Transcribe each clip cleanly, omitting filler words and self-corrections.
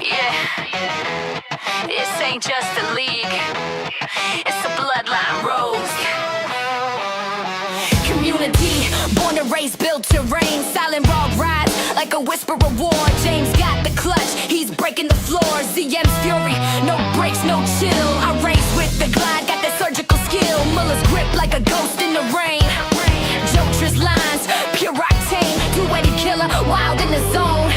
Yeah, this ain't just a league, it's a bloodline rose. Community, born and raised, built to reign. Silent raw rise, like a whisper of war. James got the clutch, he's breaking the floor. ZM's fury, no breaks, no chill. I race with the glide, got the surgical skill. Muller's grip like a ghost in the rain. Jotra's lines, pure octane. Two-way killer, wild in the zone.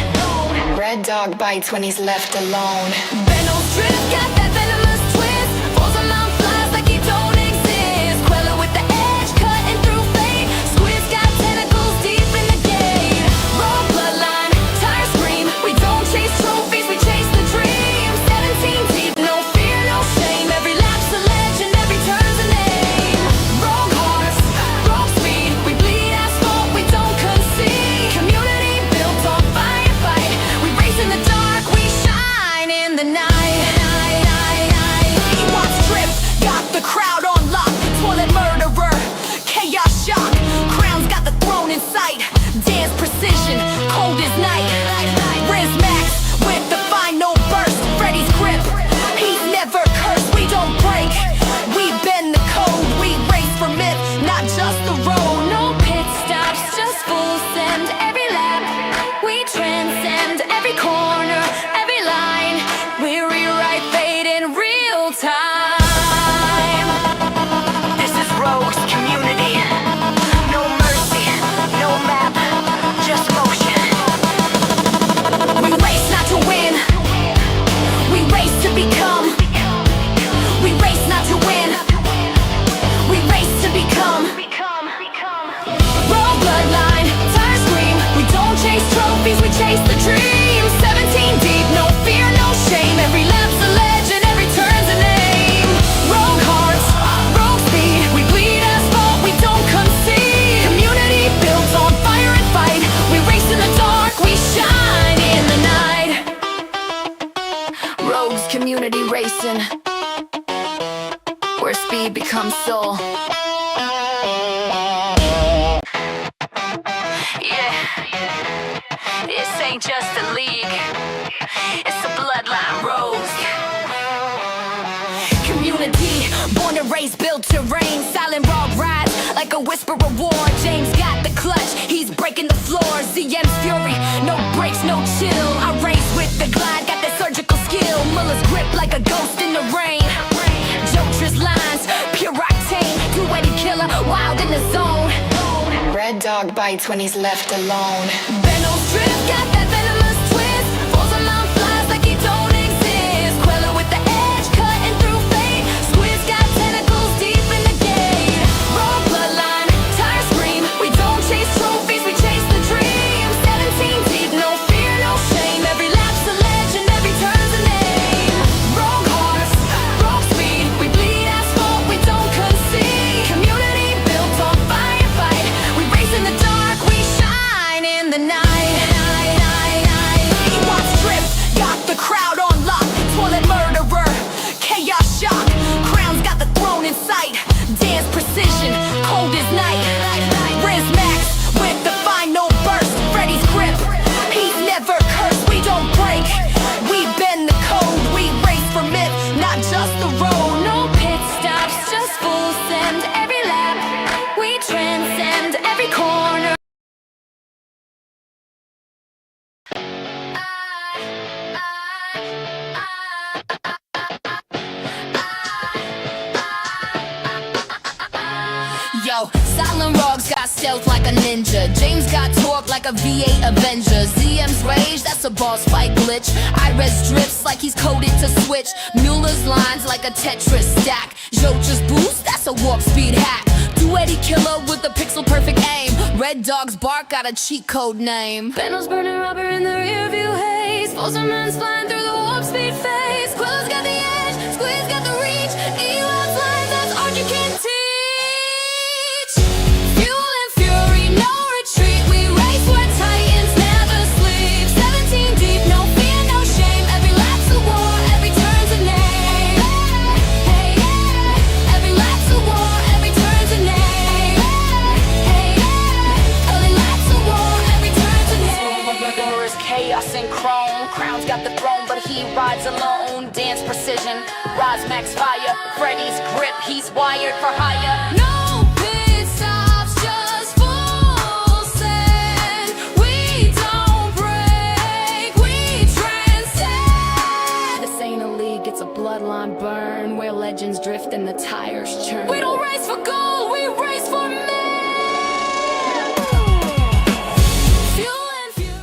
Red dog bites when he's left alone. Benno's drip got that venomous twist. Falls on Mount flies like he don't exist. Queller with the edge, cutting through fate. Squid's got tentacles deep in the gate. Raw bloodline, tire scream. We don't chase trophies, we chase the dream. 17 deep, no fear, no shame. Every lap's a legend, every turn's a name. Rogue hearts, rogue speed. We bleed asphalt, we don't concede. Community built on fire fight. We race in the dark, we shine in the night. He wants trip, got the crowd on lock. Toilet murderer, chaos shock. Crown's got the throne in sight. Dance precision, cold as night. Riz Max with the final burst. Freddy's grip, he's never cursed. We don't break, we bend the code. We race for myth, not just the road. No pit stops, just full send. Every lap, we transcend. Every corner, every line, we rewrite fate in real time. This is Rogue's community. No mercy, no map, just motion. We race not to win, we race to become. We race not to win, we race to become. Raw bloodline, tire scream. We don't chase trophies, we chase the dream. 17 deep, no fear, no shame. Every lap's a legend, every turn's a name. Rogue hearts, rogue speed. We bleed asphalt, we don't concede. Community built on fire and fight. We race in the dark, we shine in the night. Rogues community racing, where speed becomes soul. Yeah, this ain't just a league, it's a bloodline rose. Community, born and raised, built to reign. Silent raw rise, like a whisper of war. James got the clutch, he's breaking the floor. ZM's fury, no breaks, no chill. I race with the glide, got the surgical skill. Muller's grip like a ghost in the rain. Jotra's lines, pure octane. Two-way killer, wild in the zone. Red dog bites when he's left alone. Benno's drip got that venomous twist. Falls on Mount flies like he don't exist. Queller with the edge, cutting through fate. Squid's got tentacles deep in the gate. Raw bloodline, tire scream. We don't chase trophies, we chase the dream. 17 deep, no fear, no shame. Every lap's a legend, every turn's a name. Rogue hearts, rogue speed. We bleed asphalt, we don't concede. Community built on fire fight. We race in the dark, we shine in the night. He wants trip, got the crowd on lock. Toilet murderer, chaos shock. Crown's got the throne in sight. Dance precision, cold as night. Riz Max with the final burst. Freddy's grip, he's never cursed. We don't break, we bend the code. We race for myth, not just the road. No pit stops, just full send. Every lap, we transcend. Every corner. Yo, Silent Rogue's got stealth like a ninja. James got torque like a V8 Avenger. ZM's rage, that's a boss fight glitch. Iris drifts like he's coded to switch. Mueller's lines like a Tetris stack. Jotra's boost, that's a warp speed hack. Duetti killer with a pixel perfect aim. Red dog's bark got a cheat code name. Benno's burning rubber in the rear view haze. Man's flying through the warp speed phase. Queller's got the edge, Squid's got the reach. Elon's lines, that's art you can't teach. Fuel and fury, no retreat. We race where titans never sleep. 17 deep, no fear, no shame. Every lap's a war, every turn's a name. Hey, yeah. Every lap's a war, every turn's a name. Hey, yeah. Every lap's a war, every turn's a name. Chaos and chrome. Crown's got the throne, but cause max fire. Freddy's grip, he's wired for hire. No pit stops, just full send. We don't break, we transcend. This ain't a league, it's a bloodline burn, where legends drift and the tires churn. We don't race for gold, we race for men. Fuel and fury.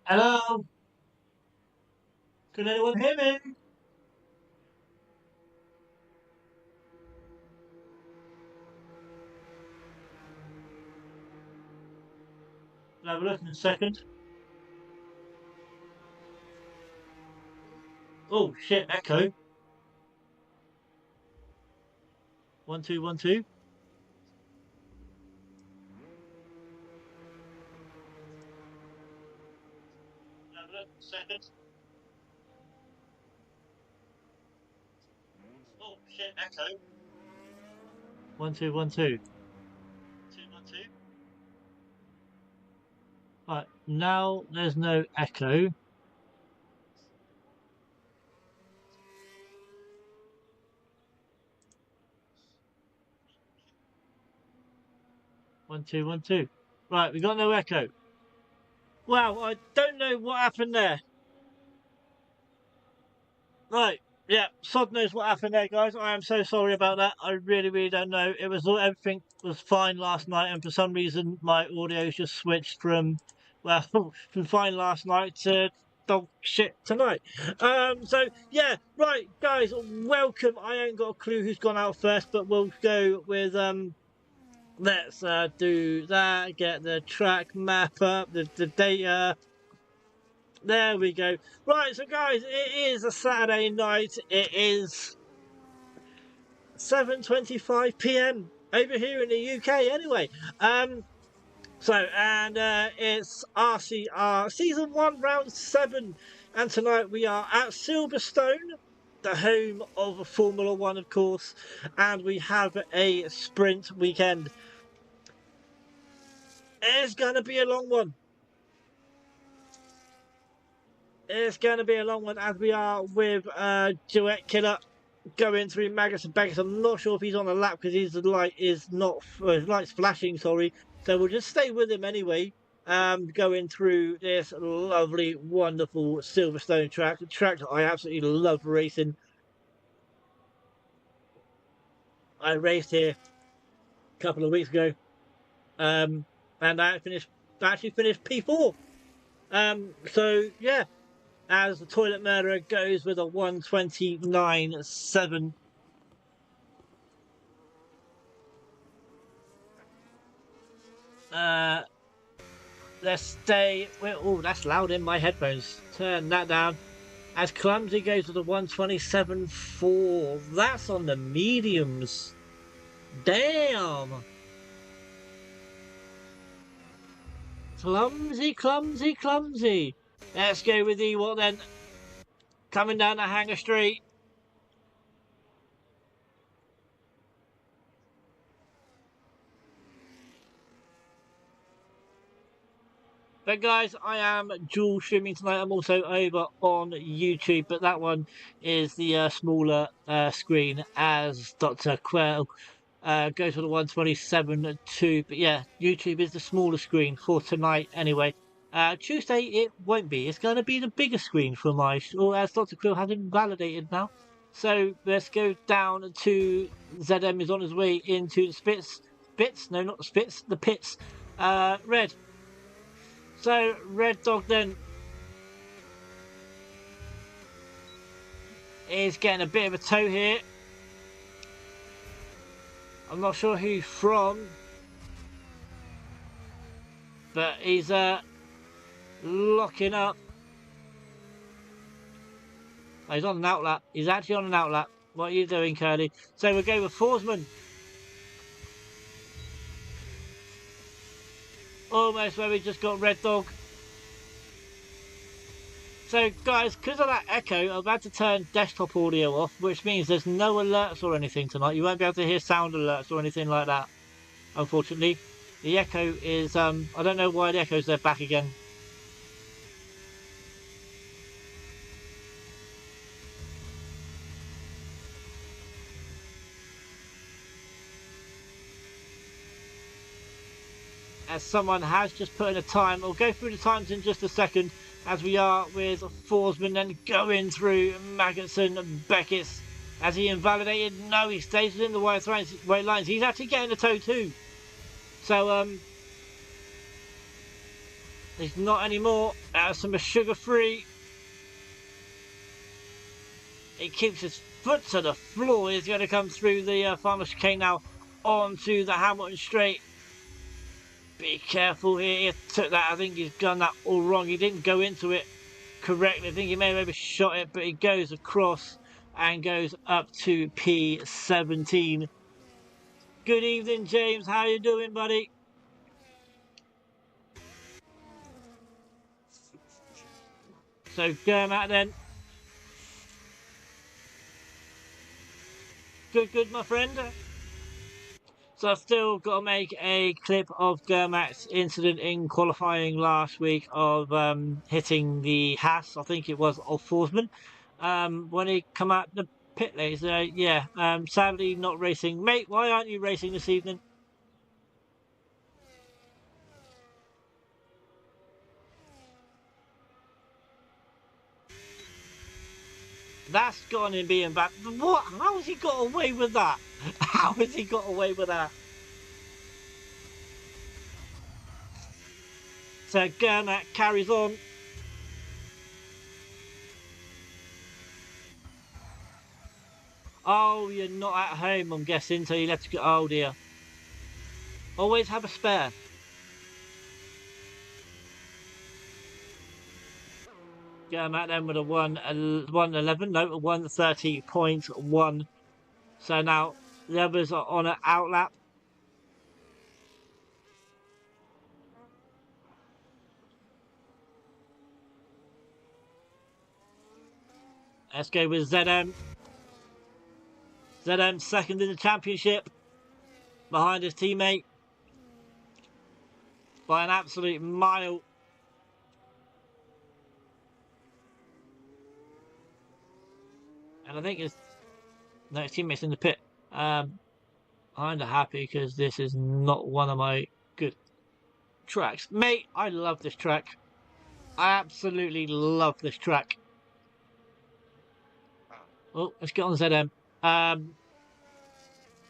Hello, can anyone hear me? I'll have a look in a second. Oh shit, echo. 1 2 1 2. I'll have a look in a second. Oh shit, echo. 1 2 1 2. 2 1 2. Right, now there's no echo. One two 1 2. Right, we got no echo. Wow, I don't know what happened there. Right, Yeah, sod knows what happened there, guys. I am so sorry about that. I really, really don't know. It was all everything was fine last night, and for some reason my audio's just switched from well from fine last night to dog shit tonight. So yeah, right, guys, welcome. I ain't got a clue who's gone out first, but we'll go with Let's do that. Get the track map up, the data. There we go. Right, so guys, it is a Saturday night. It is 7:25 p.m. over here in the UK. Anyway, it's RCR season 1, round 7, and tonight we are at Silverstone, the home of Formula One, of course, and we have a sprint weekend. It's gonna be a long one. It's going to be a long one, as we are with Duet Killer going through Magus and Beckett. I'm not sure if he's on the lap because his light is not, his light's flashing, sorry. So we'll just stay with him anyway, going through this lovely, wonderful Silverstone track. A track that I absolutely love racing. I raced here a couple of weeks ago, and actually finished P4. So yeah, as the Toilet Murderer goes with a 1:29.7. Let's stay. Oh, that's loud in my headphones. Turn that down. As Clumsy goes with a 1:27.4. That's on the mediums. Damn. Clumsy, clumsy, clumsy. Let's go with the what then? Coming down the Hanger Street. But guys, I am dual streaming tonight. I'm also over on YouTube, but that one is the smaller screen as Dr. Quell goes for the 1:27.2. But yeah, YouTube is the smaller screen for tonight anyway. Tuesday it won't be. It's going to be the bigger screen for my, or as Dr. Quill has been validated now. So let's go down to ZM is on his way into the Spits. Spits? No, not the Spits. The pits. Red. So Red Dog then is getting a bit of a tow here. I'm not sure who from, but he's locking up. Oh, he's on an outlap. He's actually on an outlap. What are you doing, Curly? So we'll go with Forsman. Almost where we just got Red Dog. So guys, because of that echo, I've had to turn desktop audio off, which means there's no alerts or anything tonight. You won't be able to hear sound alerts or anything like that, unfortunately. The echo is, I don't know why the echo's there back again. As someone has just put in a time. I'll go through the times in just a second, as we are with Forsman then going through Magnussen and Beckett. As he invalidated, no, he stays within the white lines. He's actually getting a toe too. So he's not anymore. Some sugar free. He keeps his foot to the floor. He's going to come through the Farmer Chicane now onto the Hamilton Straight. Be careful here. He took that. I think he's done that all wrong. He didn't go into it correctly. I think he may have overshot it, but he goes across and goes up to P17. Good evening, James. How you doing, buddy? So Germatt then. Good, my friend. So I've still got to make a clip of Germatt's incident in qualifying last week of hitting the Haas, I think it was, of Forsman, when he come out the pit lane. So yeah, sadly not racing. Mate, why aren't you racing this evening? That's gone in being back. What? How has he got away with that? How has he got away with that? So Gernat carries on. Oh, you're not at home, I'm guessing, so you left to go. Oh dear. Always have a spare. Gernat then with a 111, no, a 130.1. So now the others are on an outlap. Let's go with ZM. ZM second in the championship behind his teammate by an absolute mile. And I think his teammates in the pit. I'm kind of happy because this is not one of my good tracks. Mate, I love this track. I absolutely love this track. Oh, let's get on ZM.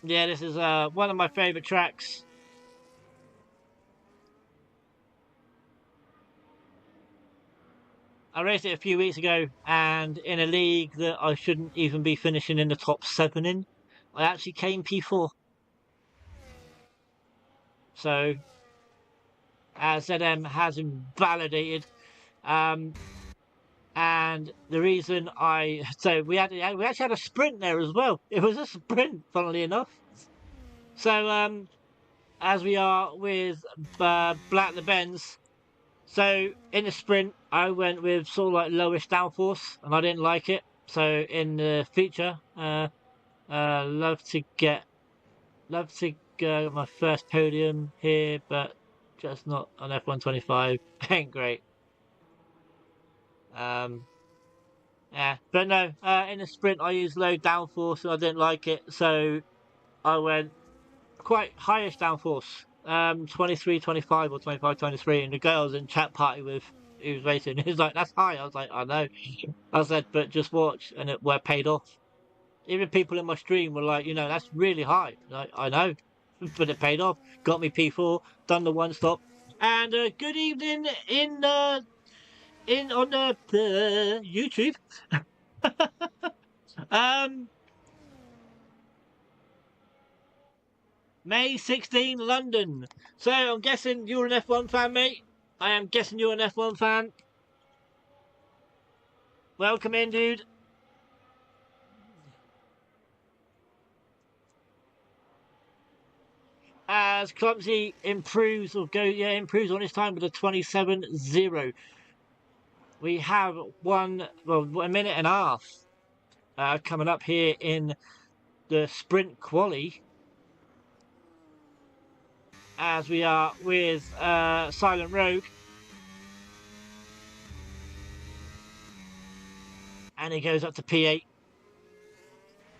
Yeah, this is one of my favourite tracks. I raced it a few weeks ago, and in a league that I shouldn't even be finishing in the top 7 in, I actually came P4. So, as ZM has invalidated, and the reason we actually had a sprint there as well. It was a sprint, funnily enough. So, as we are with Black the Benz. So in the sprint, I went with sort of like lowest downforce, and I didn't like it. So in the feature, love to get my first podium here, but just not on F125. Ain't great. Yeah, but no. In the sprint, I used low downforce, and I didn't like it. So I went quite highest downforce. 23, 25 or 25, 23, and the girls in chat party with who was racing, he was like, that's high. I was like, I know. I said, but just watch, and it were paid off. Even people in my stream were like, that's really high. Like, I know, but it paid off. Got me P4, done the one stop, and good evening in on the YouTube. May 16, London. So I'm guessing you're an F1 fan, mate. I am guessing you're an F1 fan. Welcome in, dude. As Clumsy improves on his time with a 27.0. We have a minute and a half coming up here in the sprint quali. As we are with Silent Rogue. And he goes up to P8.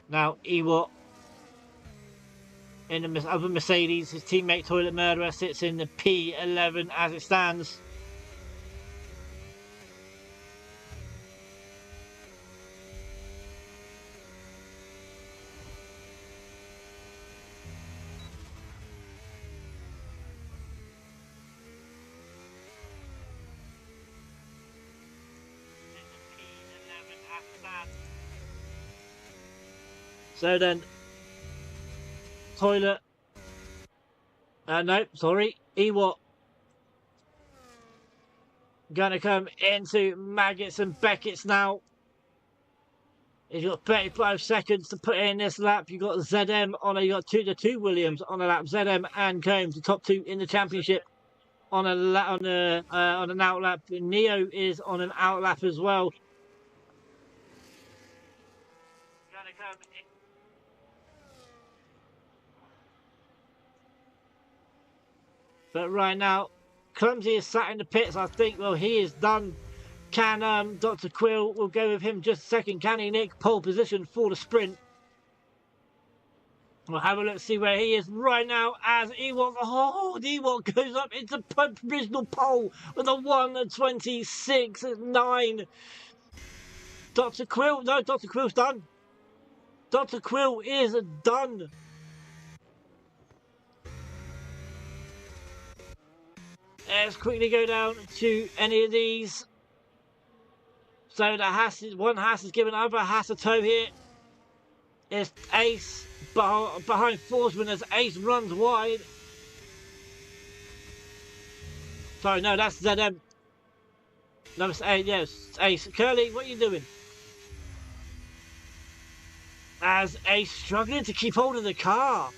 Now, Ewok in the other Mercedes, his teammate Toilet Murderer sits in the P11 as it stands. So then, Toilet. No, sorry. Ewok. Gonna come into Maggots and Beckett's now. He's got 35 seconds to put in this lap. You've got ZM on you got the two Williams on a lap. ZM and Combs, the top two in the championship, on an outlap. Neo is on an outlap as well. Gonna come in. But right now, Clumsy is sat in the pits. I think, well, he is done. Can Dr. Quill, will go with him just a second. Can he nick pole position for the sprint? We'll have a look, see where he is right now as Ewok. Oh, Ewok goes up into provisional pole with a 1:26.9. Dr. Quill, no, Dr. Quill's done. Dr. Quill is done. Let's quickly go down to any of these. So the one Haas is given over Haas a tow here. It's Ace behind Forsman as Ace runs wide. Sorry, no, that's ZM. No, it's Ace, yes, Ace. Curly, what are you doing? As Ace struggling to keep hold of the car.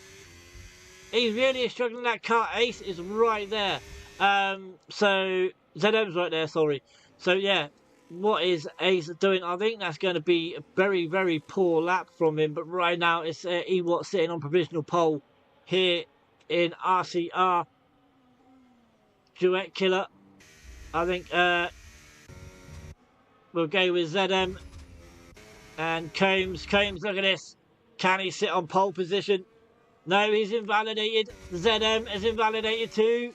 He really is struggling that car. Ace is right there. So ZM's right there, sorry. So yeah, what is Ace doing? I think that's going to be a very, very poor lap from him. But right now it's Ewart sitting on provisional pole here in RCR. Duet Killer. I think we'll go with ZM and Combs. Combs, look at this. Can he sit on pole position? No, he's invalidated. ZM is invalidated too.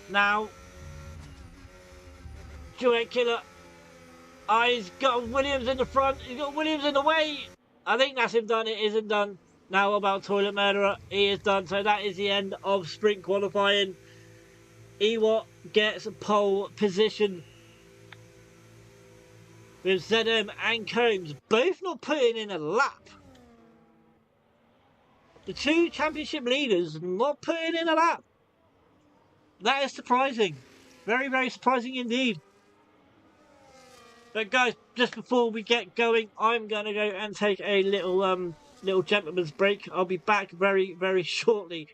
Now, Duet Killer. He's got Williams in the front. He's got Williams in the way. I think that's him done. It isn't done. Now about Toilet Murderer. He is done. So that is the end of sprint qualifying. Ewart gets pole position with ZM and Combs both not putting in a lap. The two championship leaders not putting in a lap. That is surprising. Very, very surprising indeed. But guys, just before we get going, I'm going to go and take a little gentleman's break. I'll be back very, very shortly.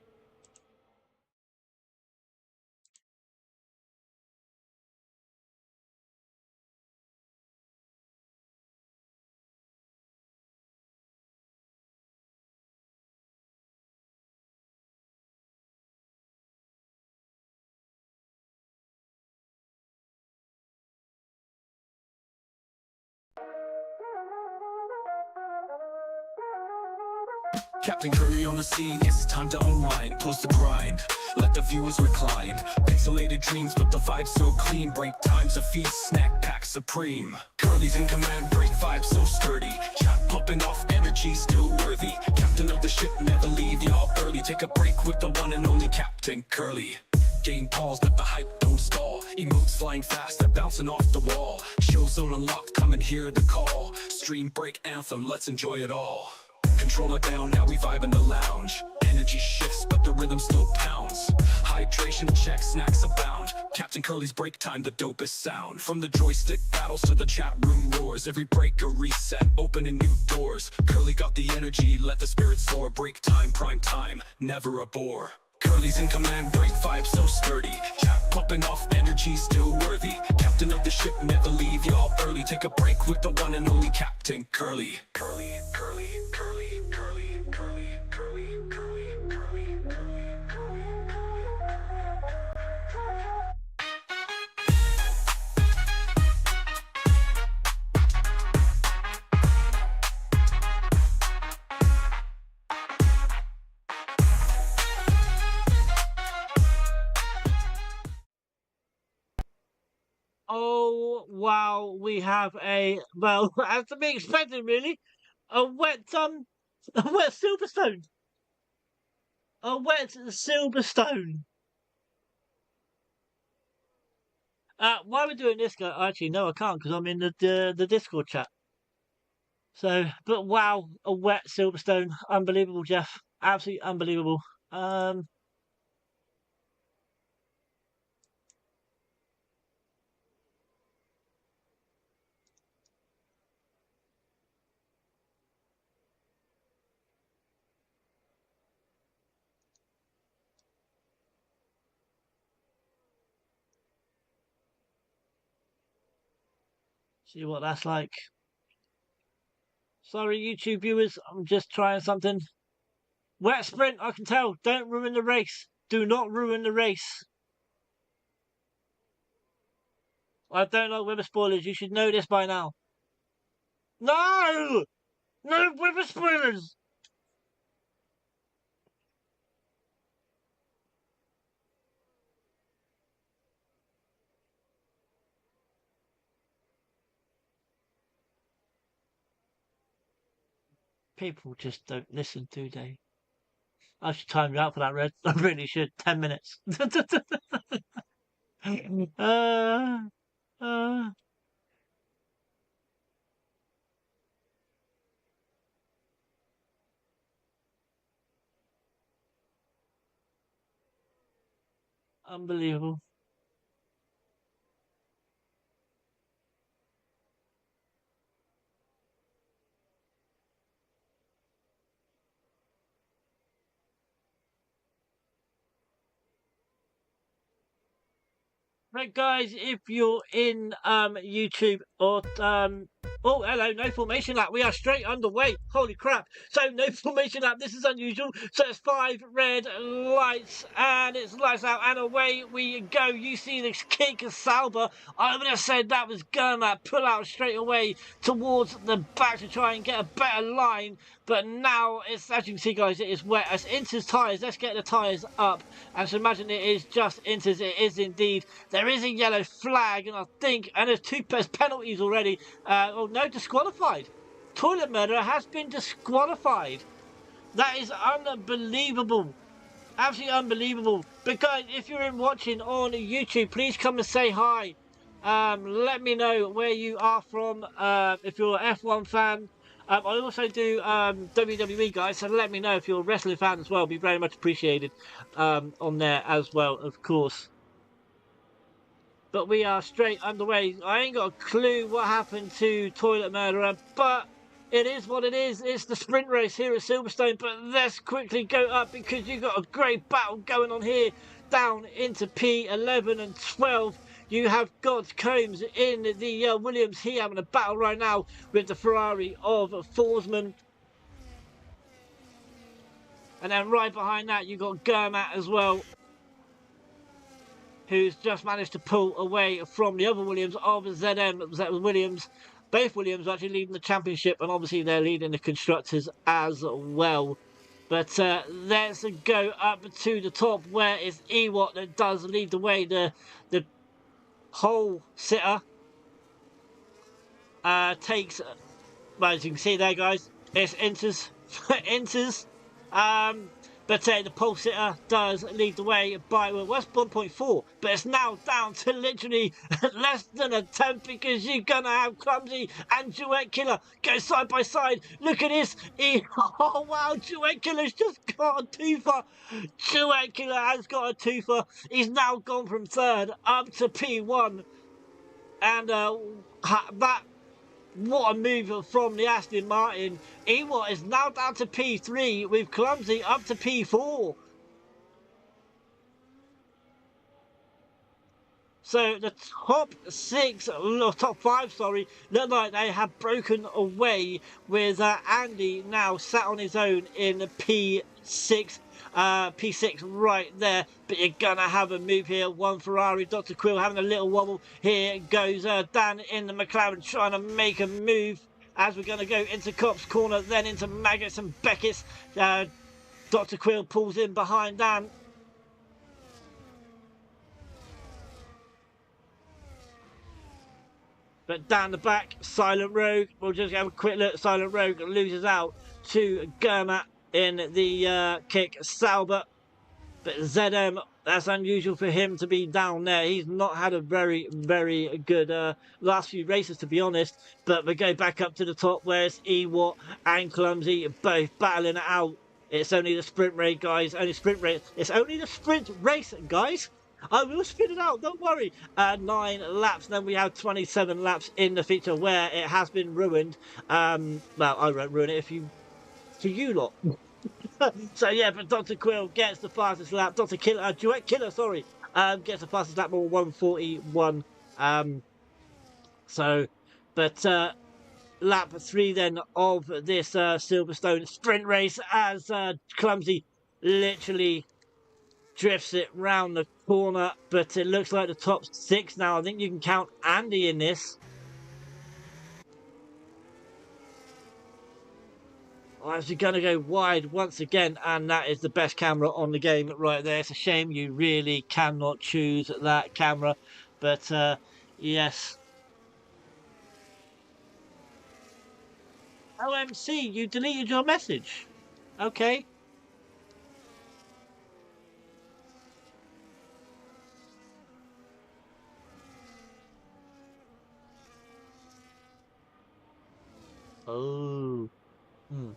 Captain Curry on the scene, it's time to unwind. Close the grind, let the viewers recline. Pixelated dreams, but the vibe so clean. Break time's a feast, snack pack supreme. Curly's in command, break vibe so sturdy. Chat pumping off energy, still worthy. Captain of the ship, never leave y'all early. Take a break with the one and only Captain Curly. Game pause, but the hype don't stall. Emotes flying fast, they're bouncing off the wall. Show zone unlocked, come and hear the call. Stream break anthem, let's enjoy it all. Controller down, now we vibe in the lounge. Energy shifts, but the rhythm still pounds. Hydration check, snacks abound. Captain Curly's break time, the dopest sound. From the joystick battles to the chat room roars. Every break a reset, opening new doors. Curly got the energy, let the spirit soar. Break time, prime time, never a bore. Curly's in command, break vibe so sturdy. Chat pumping off energy, still worthy. Captain of the ship, never leave y'all early. Take a break with the one and only Captain Curly. Curly, Curly, Curly, Curly, Curly, Curly, Curly, Curly, Curly, Curly. Oh wow, we have well, as to be expected really, a wet a wet Silverstone. A wet Silverstone. Why are we doing this, guy? Actually, no, I can't because I'm in the Discord chat. So, but wow, a wet Silverstone, unbelievable, Jeff, absolutely unbelievable. See what that's like. Sorry, YouTube viewers, I'm just trying something. Wet sprint, I can tell. Don't ruin the race. Do not ruin the race. I don't like weather spoilers. You should know this by now. No! No weather spoilers! People just don't listen, do they? I should time you out for that, Red. I really should. 10 minutes. uh, uh, unbelievable. Right, guys, if you're in YouTube or oh, hello, no formation lap. We are straight underway. Holy crap. So no formation lap. This is unusual. So it's 5 red lights and it's lights out and away we go. You see this kick of Sauber. I would have said that was gonna pull out straight away towards the back to try and get a better line. But now it's, as you can see, guys, it is wet. It's Inter's tyres. Let's get the tyres up. And so imagine it is just Inter's. It is indeed. There is a yellow flag, and I think, and there's 2 penalties already. Oh no, disqualified. Toilet Murderer has been disqualified. That is unbelievable. Absolutely unbelievable. But guys, if you're in watching on YouTube, please come and say hi. Let me know where you are from. If you're an F1 fan. I also do WWE, guys, so let me know if you're a wrestling fan as well. Be very much appreciated on there as well, of course. But we are straight underway. I ain't got a clue what happened to Toilet Murderer, but it is what it is. It's the sprint race here at Silverstone, but let's quickly go up because you've got a great battle going on here down into P11 and 12. You have got Combs in the Williams here having a battle right now with the Ferrari of Forsman. And then right behind that, you've got Germat as well, who's just managed to pull away from the other Williams of ZM Williams. Both Williams are actually leading the championship, and obviously they're leading the constructors as well. But let's go up to the top, where it's Ewart that does lead the way. The whole sitter takes, well, as you can see there, guys, it's Inter's. Inter's. But the pole sitter does lead the way by, well, that's 1.4, but it's now down to literally less than a tenth because you're going to have Clumsy and Duet Killer go side by side. Look at this. Oh, wow, Duet Killer's just got a twofer. Duet Killer has got a twofer. He's now gone from 3rd up to P1. And that... what a move from the Aston Martin. Ewart is now down to P3 with Clumsy up to P4. So the top 6, or top 5, sorry, look like they have broken away with Andy now sat on his own in P6. P6 right there, but you're gonna have a move here. One Ferrari, Dr. Quill having a little wobble. Here goes Dan in the McLaren trying to make a move as we're gonna go into Cop's corner, then into Maggots and Beckett's. Dr. Quill pulls in behind Dan. But down the back, Silent Rogue, we'll just have a quick look. Silent Rogue loses out to Germat in the kick Sauber. But ZM, that's unusual for him to be down there. He's not had a very, very good last few races, to be honest. But we go back up to the top where it's Ewart and Clumsy both battling it out. It's only the sprint race, guys. Only sprint race. It's only the sprint race, guys. I will spin it out, don't worry. 9 laps, then we have 27 laps in the feature where it has been ruined. Well, I won't ruin it for you lot. So yeah, but Dr. Quill gets the fastest lap. Dr. Killer, Duet Killer, sorry, gets the fastest lap, or 141. But lap 3 then of this Silverstone sprint race as Clumsy literally drifts it round the corner, but it looks like the top 6 now. I think you can count Andy in this. I'm actually going to go wide once again, and that is the best camera on the game right there. It's a shame you really cannot choose that camera, but yes. OMC, you deleted your message. Okay. Oh. Hmm.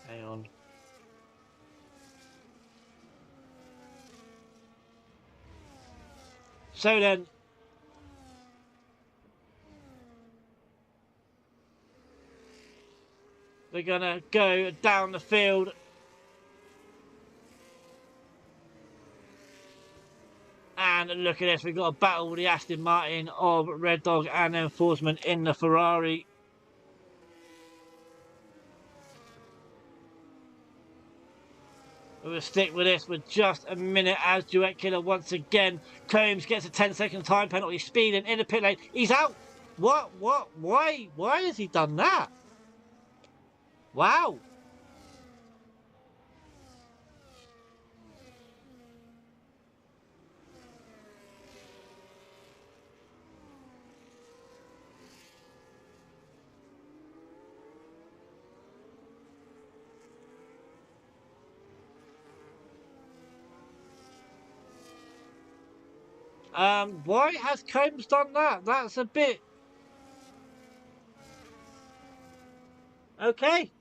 Hang on. So then, we're gonna go down the field. And look at this, we've got a battle with the Aston Martin of Red Dog and Enforcement in the Ferrari. We'll stick with this for just a minute as Duet Killer once again. Combs gets a 10-second time penalty, speeding in the pit lane. He's out. What? Why? Why has he done that? Wow. Why has Combs done that? That's a bit... Okay.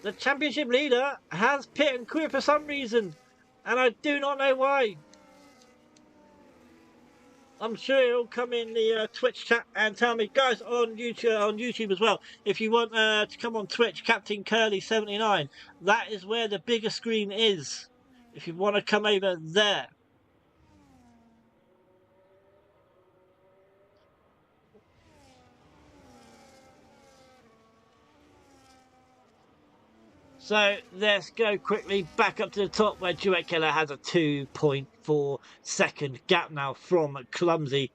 The championship leader has pit and quit for some reason. And I do not know why. I'm sure he'll come in the Twitch chat and tell me, guys, on YouTube as well. If you want to come on Twitch, Captain Curly 79, that is where the bigger screen is. If you want to come over there. So let's go quickly back up to the top where Duet Killer has a 2.4 second gap now from Clumsy.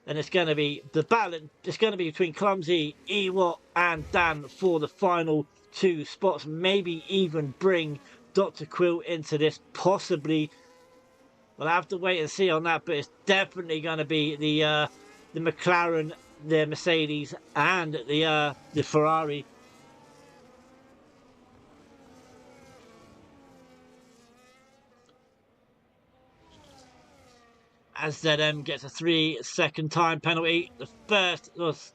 And it's going to be the balance. It's going to be between Clumsy, Ewot, and Dan for the final 2 spots. Maybe even bring Dr. Quill into this. Possibly. We'll have to wait and see on that. But it's definitely going to be the McLaren, the Mercedes, and the Ferrari. As ZM gets a 3-second time penalty. The first was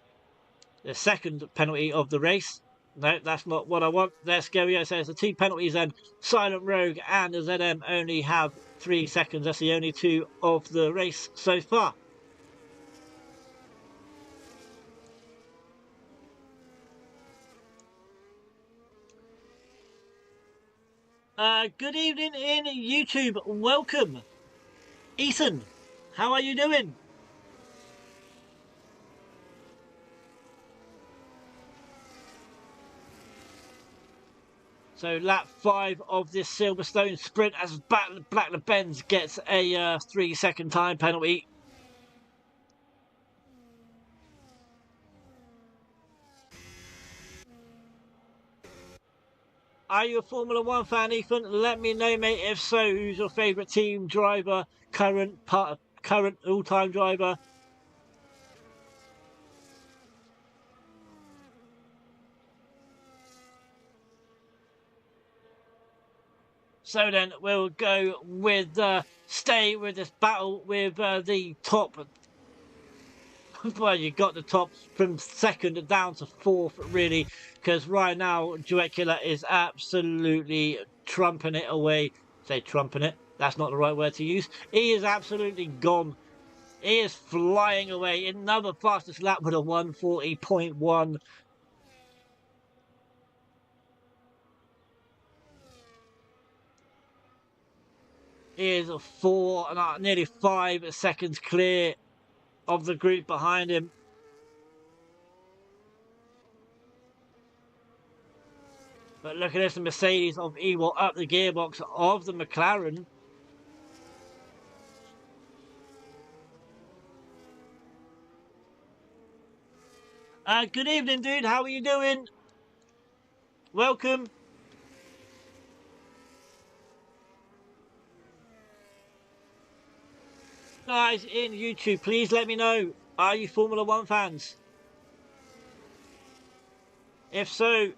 the second penalty of the race. No, that's not what I want. There Scario says the 2 penalties then Silent Rogue and the ZM only have 3 seconds. That's the only 2 of the race so far. Good evening in YouTube. Welcome. Ethan, how are you doing? So lap 5 of this Silverstone sprint as Blackler Benz gets a 3-second time penalty. Are you a Formula 1 fan, Ethan? Let me know, mate. If so, who's your favourite team driver, current all-time driver? So then we'll go with stay with this battle with the top. Well, you got the top from 2nd down to 4th, really, because right now Duet Killer is absolutely trumping it away. Say trumping it. That's not the right word to use. He is absolutely gone. He is flying away. Another fastest lap with a 140.1. He is nearly 5 seconds clear of the group behind him. But look at this, the Mercedes of Ewell up the gearbox of the McLaren. Good evening, dude. How are you doing? Welcome. guys in YouTube, please let me know, are you Formula One fans? If so,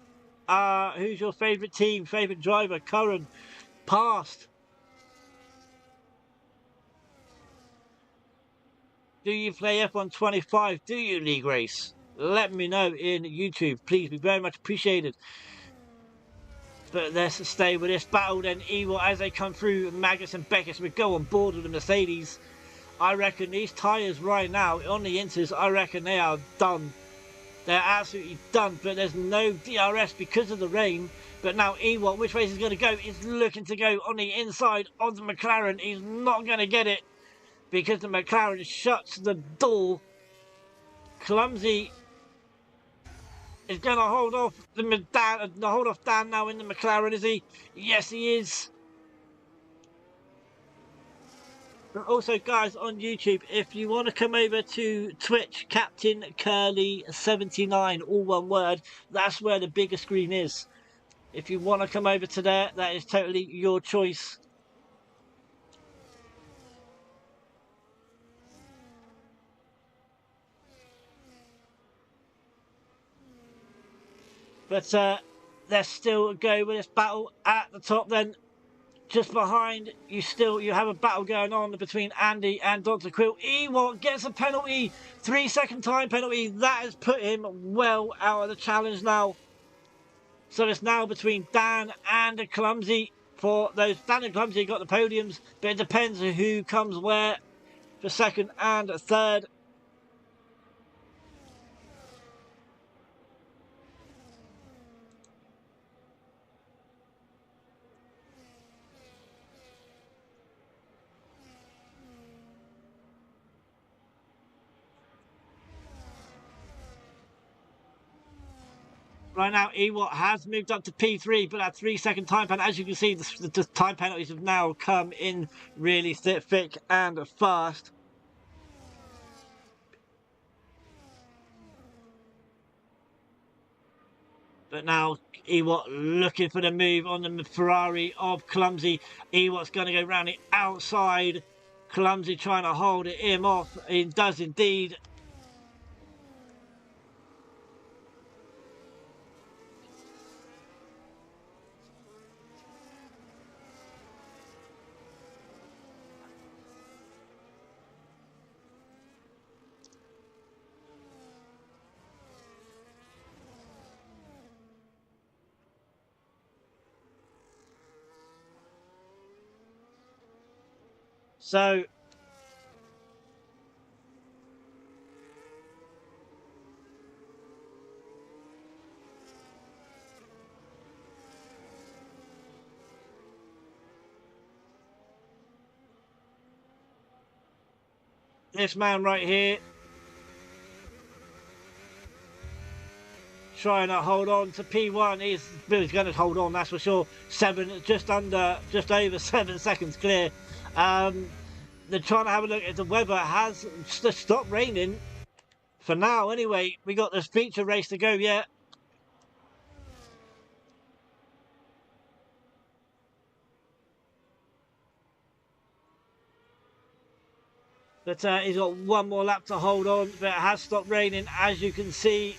who's your favourite team, favourite driver, current, past? Do you play F1 25? Do you league race? Let me know in YouTube, please, be very much appreciated. But let's stay with this battle then. Evil as they come through, Magnus and Beckus would go on board with the Mercedes. I reckon these tyres right now on the Inters, I reckon they are done. They're absolutely done, but there's no DRS because of the rain. But now Ewart, which way is he going to go? He's looking to go on the inside of the McLaren. He's not going to get it because the McLaren shuts the door. Clumsy is going to hold off Dan now in the McLaren, is he? Yes, he is. But also, guys, on YouTube, if you want to come over to Twitch, Captain Curly 79, all one word, that's where the bigger screen is. If you want to come over to there, that is totally your choice. But let's still go with this battle at the top then. Just behind you have a battle going on between Andy and Dr. Quill. Ewart gets a penalty, 3-second time penalty. That has put him well out of the challenge now. So it's now between Dan and Clumsy. For those, Dan and Clumsy got the podiums, but it depends on who comes where for second and third. Right now, Ewart has moved up to P3, but that 3-second time penalty, as you can see, the time penalties have now come in really thick and fast. But now, Ewart looking for the move on the Ferrari of Clumsy. Ewart's going to go round the outside. Clumsy trying to hold him off. He does indeed. So this man right here trying to hold on to P1. He's going to hold on, that's for sure. Just over 7 seconds clear. They're trying to have a look if the weather has stopped raining. For now, anyway, we got this feature race to go yet. But he's got one more lap to hold on, but it has stopped raining, as you can see.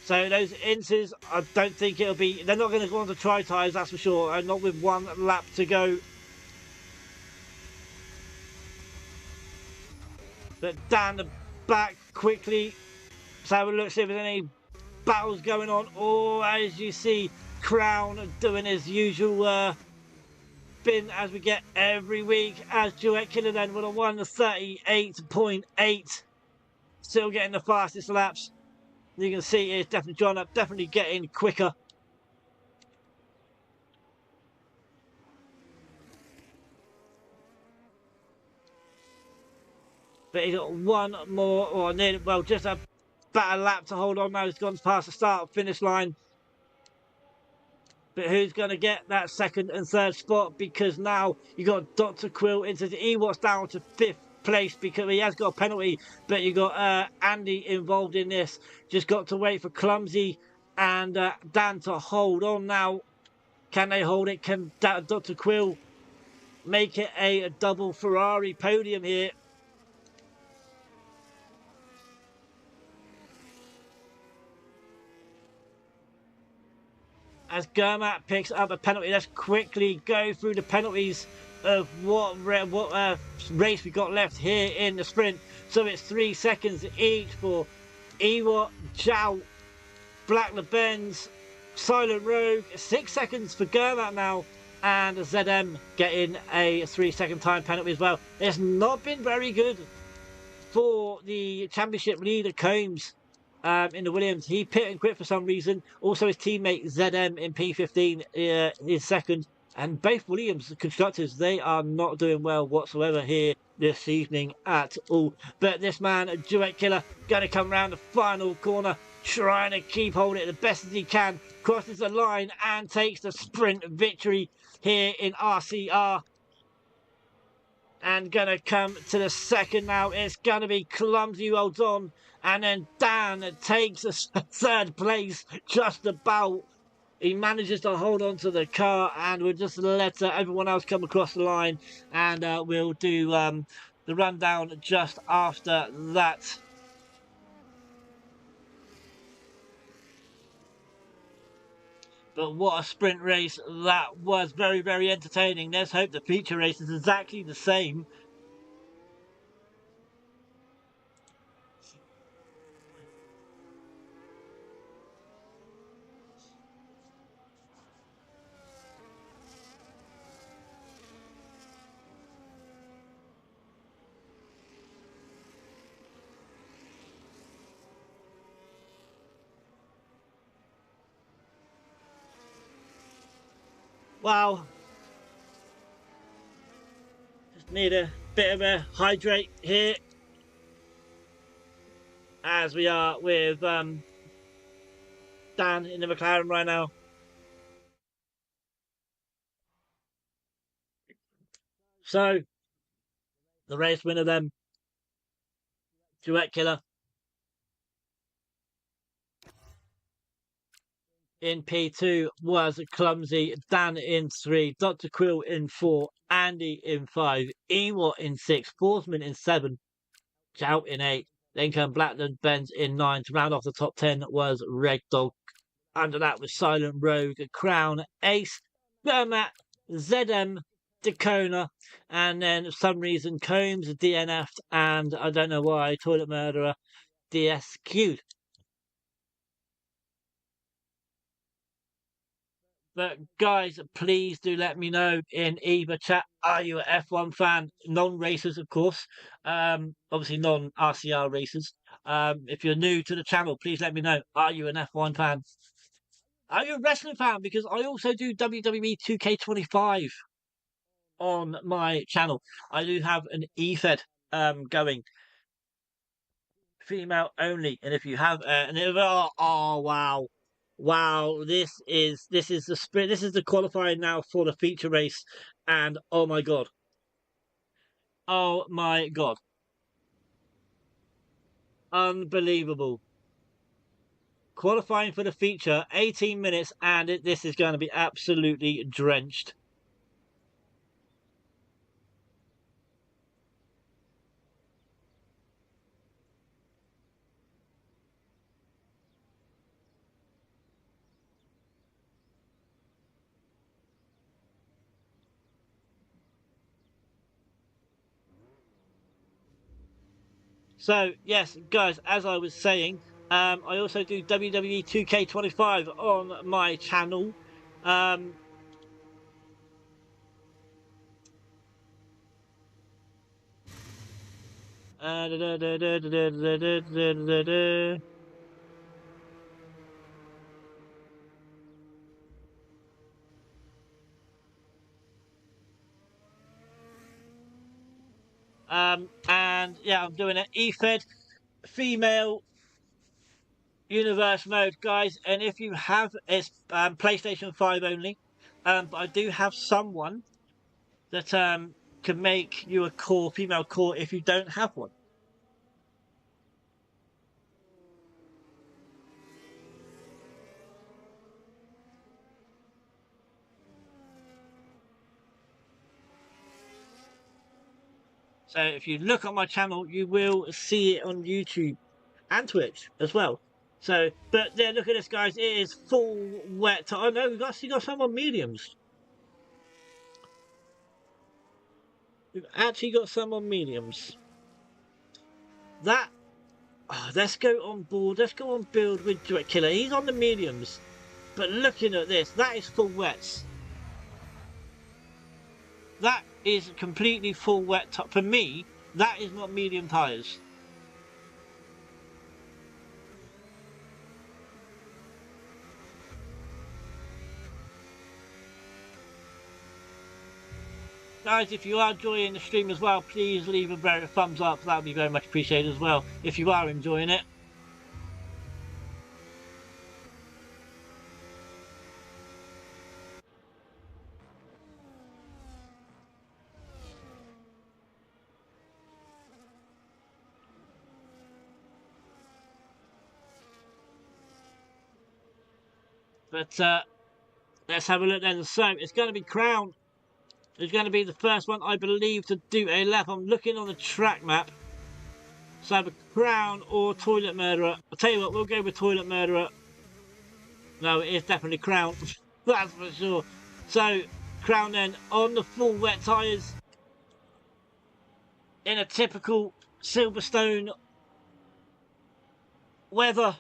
So those Inters, I don't think it'll be... They're not going to go on to tri-tyres, that's for sure. And not with one lap to go. But down the back quickly. Let's have a look, see if there's any battles going on. Oh, as you see, Crown doing his usual spin as we get every week. As Duet Killer then with a 1:38.8. Still getting the fastest laps. You can see it's definitely John up, definitely getting quicker. But he's got one more, or nearly, well, just about a lap to hold on now. He's gone past the start finish line. But who's going to get that second and third spot? Because now you got Dr. Quill into the Ewoks down to 5th place because he has got a penalty, but you got Andy involved in this. Just got to wait for Clumsy and Dan to hold on now. Can they hold it? Can Dr. Quill make it a double Ferrari podium here. As Germatt picks up a penalty, let's quickly go through the penalties of what race we got left here in the sprint. So it's 3 seconds each for Ewart, Zhao, Black LeBenz, Silent Rogue, 6 seconds for Germatt now, and ZM getting a 3-second time penalty as well. It's not been very good for the championship leader Combs in the Williams. He pit and quit for some reason. Also his teammate ZM in P15 is second. And both Williams constructors, they are not doing well whatsoever here this evening at all. But this man, Duet Killer, going to come around the final corner, trying to keep hold of it the best as he can, crosses the line and takes the sprint victory here in RCR. And gonna come to the second now. It's gonna be Clumsy, well done. And then Dan takes a third place just about. He manages to hold on to the car, and we'll just let everyone else come across the line, and we'll do the rundown just after that. But what a sprint race that was. Very, very entertaining. Let's hope the feature race is exactly the same. Wow. Just need a bit of a hydrate here. As we are with Dan in the McLaren right now. So, the race winner then, Duet Killer. In P2 was Clumsy, Dan in 3, Dr. Quill in 4, Andy in 5, Ewart in 6, Forsman in 7, Jout in 8, then came Blackland Benz in 9. To round off the top 10 was Red Dog. Under that was Silent Rogue, Crown, Ace, Bermat, ZM, Dakona, and then for some reason Combs DNF'd, and I don't know why, Toilet Murderer DSQ'd. But guys, please do let me know in either chat. Are you an F1 fan? Non-racers, of course. Obviously non-RCR racers. If you're new to the channel, please let me know. Are you an F1 fan? Are you a wrestling fan? Because I also do WWE 2K25 on my channel. I do have an EFED going. Female only. And if you have oh wow. Wow, this is the sprint. This is the qualifying now for the feature race, and oh my god, unbelievable! Qualifying for the feature, 18 minutes, and this is going to be absolutely drenched. So yes, guys, as I was saying, I also do WWE 2K25 on my channel. And yeah, I'm doing an EFED female universe mode, guys. And if you have, it's PlayStation 5 only. But I do have someone that can make you a core, female core, if you don't have one. So if you look on my channel, you will see it on YouTube and Twitch as well. So, but there, look at this, guys. It is full wet. Oh no, we've actually got some on mediums. We've actually got some on mediums. That, let's go on board. Let's go on build with Direct Killer. He's on the mediums. But looking at this, that is full wets. That is completely full wet. For me, that is not medium tyres. Guys, if you are enjoying the stream as well, please leave a thumbs up. That would be very much appreciated as well, if you are enjoying it. But let's have a look then. So it's going to be Crown. It's going to be the first one, I believe, to do a lap. I'm looking on the track map. So either Crown or Toilet Murderer. I'll tell you what, we'll go with Toilet Murderer. No, it is definitely Crown. That's for sure. So Crown then on the full wet tyres. In a typical Silverstone weather.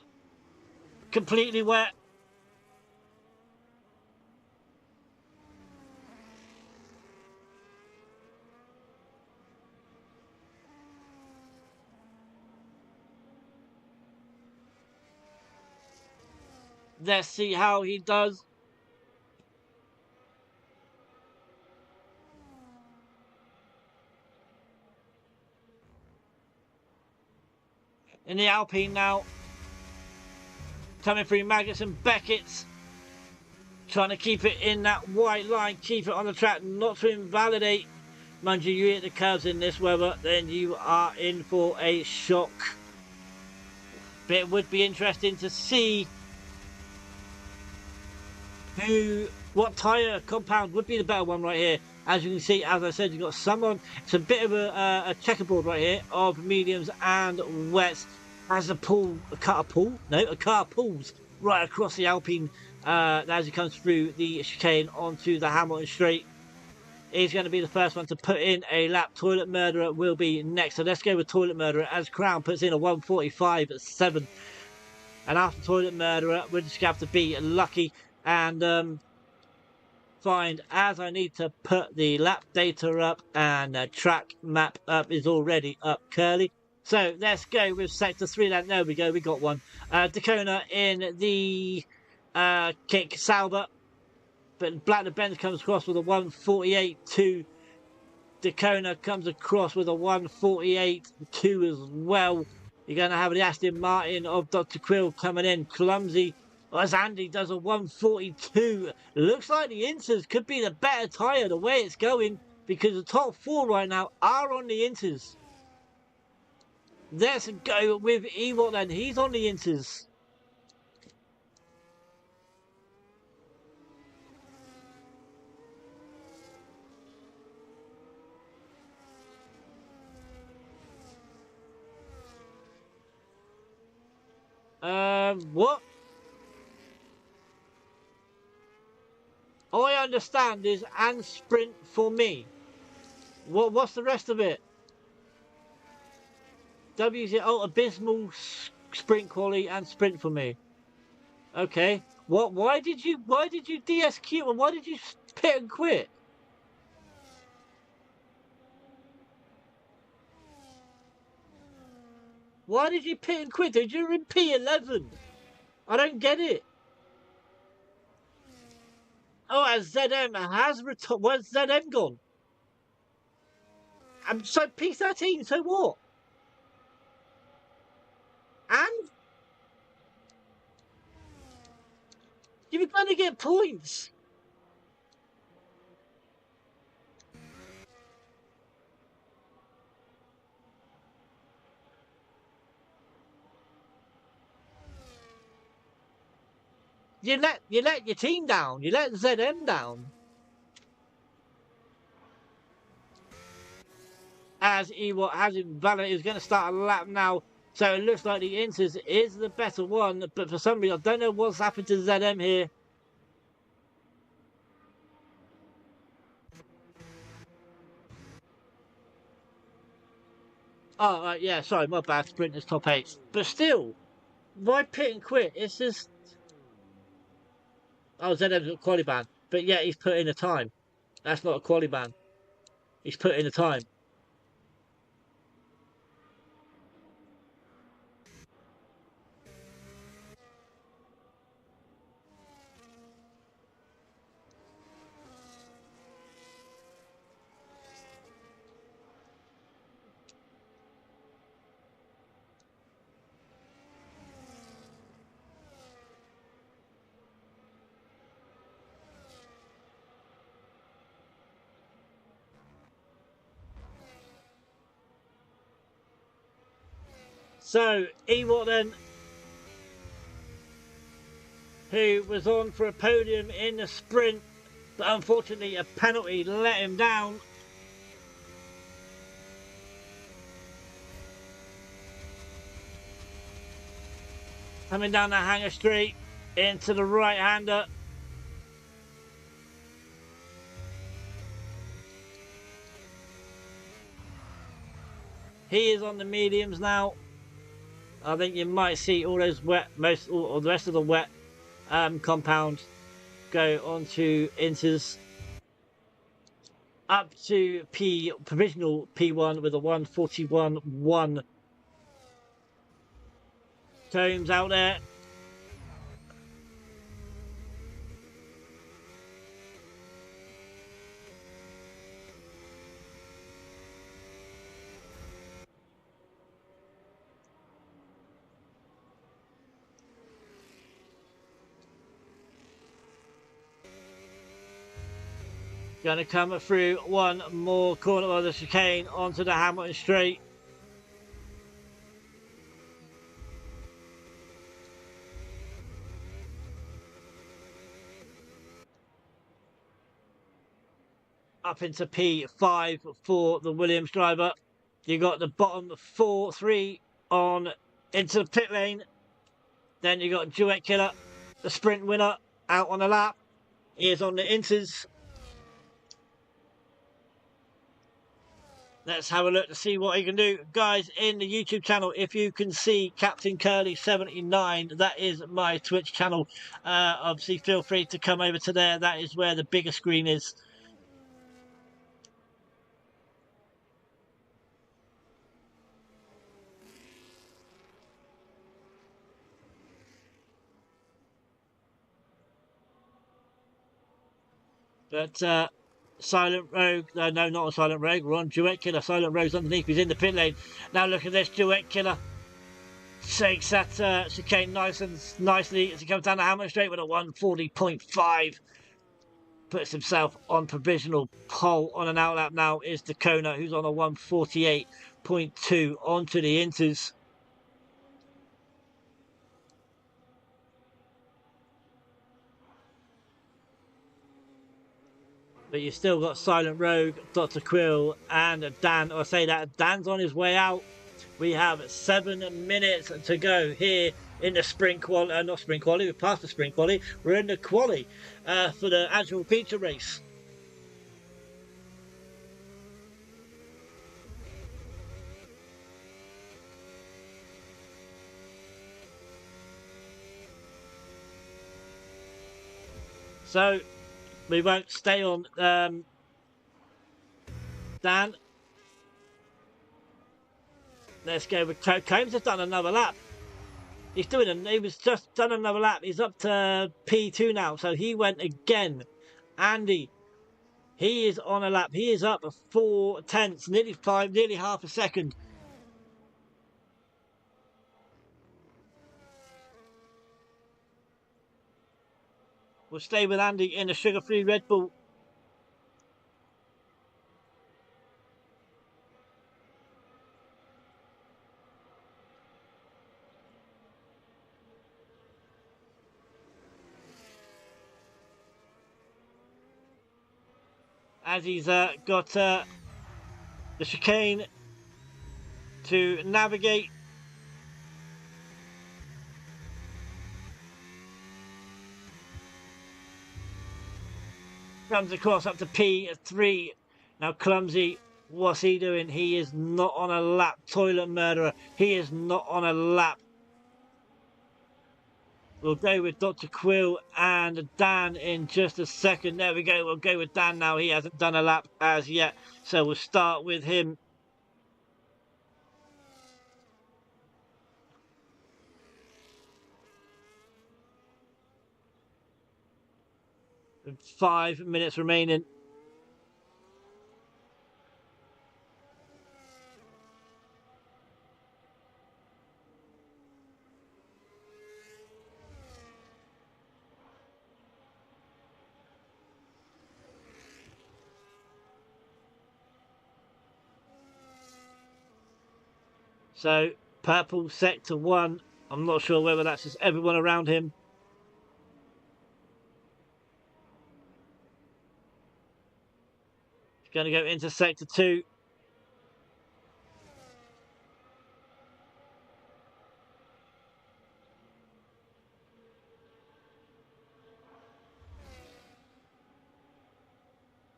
Completely wet. Let's see how he does. In the Alpine now. Coming through Maggots and Beckett's. Trying to keep it in that white line. Keep it on the track. Not to invalidate. Mind you, you hit the curves in this weather, then you are in for a shock. But it would be interesting to see what tyre compound would be the better one right here. As you can see, as I said, you've got some on. It's a bit of a checkerboard right here of mediums and wets. As a car pulls right across the Alpine as he comes through the chicane onto the Hamilton straight. He's going to be the first one to put in a lap. Toilet Murderer will be next. So let's go with Toilet Murderer as Crown puts in a 1:45.7. And after Toilet Murderer, we're just going to have to be lucky and find, as I need to put the lap data up and the track map up is already up, Curly. So let's go with sector 3. There we go, we got one. Dacona in the kick Sauber. But Black the Benz comes across with a 1:48.2. Dacona comes across with a 1:48.2 as well. You're going to have the Aston Martin of Dr. Quill coming in clumsy. As Andy does a 1:42. Looks like the Inters could be the better tyre the way it's going, because the top 4 right now are on the Inters. Let's go with Ewok then. He's on the Inters. What? All I understand is and sprint for me. What's the rest of it? WZ, oh, abysmal sprint quality and sprint for me. Okay. What? Why did you DSQ and why did you pit and quit? Why did you pit and quit? Did you in P11? I don't get it. Oh, and ZM has returned. Where's ZM gone? I'm so P13. So what? And you're going to get points. You let your team down. You let ZM down. as Ewart has invalid. He's going to start a lap now. So it looks like the Inters is the better one. But for some reason, I don't know what's happened to ZM here. Oh, yeah, sorry, my bad. Sprinters top 8. But still, why pit and quit? It's just... Oh, ZM's got quali ban. But yeah, he's put in a time. That's not a quali ban. He's put in a time. So, Ewart then, who was on for a podium in the sprint, but unfortunately a penalty let him down. Coming down the hanger straight into the right-hander. He is on the mediums now. I think you might see all those wet, or the rest of the wet compound go onto Inters up to provisional P1 with a 141.1. Combs out there. Going to come through one more corner of the chicane onto the Hamilton straight. Up into P5 for the Williams driver. You got the bottom 4-3 on into the pit lane. Then you got Duet Killer, the sprint winner, out on the lap. He is on the Inters. Let's have a look to see what he can do. Guys, in the YouTube channel, if you can see Captain Curly 79, that is my Twitch channel. Obviously, feel free to come over to there. That is where the bigger screen is. But Silent Rogue, no, not a Silent Rogue, we're on Duet Killer. Silent Rogue's underneath, he's in the pit lane. Now look at this, Duet Killer takes that chicane nicely as he comes down the Hamilton straight with a 140.5. Puts himself on provisional pole. On an outlap now is Dakona, who's on a 148.2 onto the Inters. But you've still got Silent Rogue, Dr. Quill, and Dan. I say that Dan's on his way out. We have 7 minutes to go here in the sprint quali. Not sprint quali, we've passed the sprint quali. We're in the quali for the actual feature race. So we won't stay on Dan. Let's go with Combs. Has done another lap. He was just done another lap. He's up to P2 now, so he went again. Andy, he is on a lap. He is up 4 tenths, nearly half a second. We'll stay with Andy in the sugar-free Red Bull. As he's got the chicane to navigate. Comes across up to P3. Now Clumsy, what's he doing? He is not on a lap. Toilet murderer. He is not on a lap. We'll go with Dr. Quill and Dan in just a second. There we go. We'll go with Dan now. He hasn't done a lap as yet. So we'll start with him. With 5 minutes remaining. So, purple sector 1. I'm not sure whether that's just everyone around him. He's going to go into sector 2.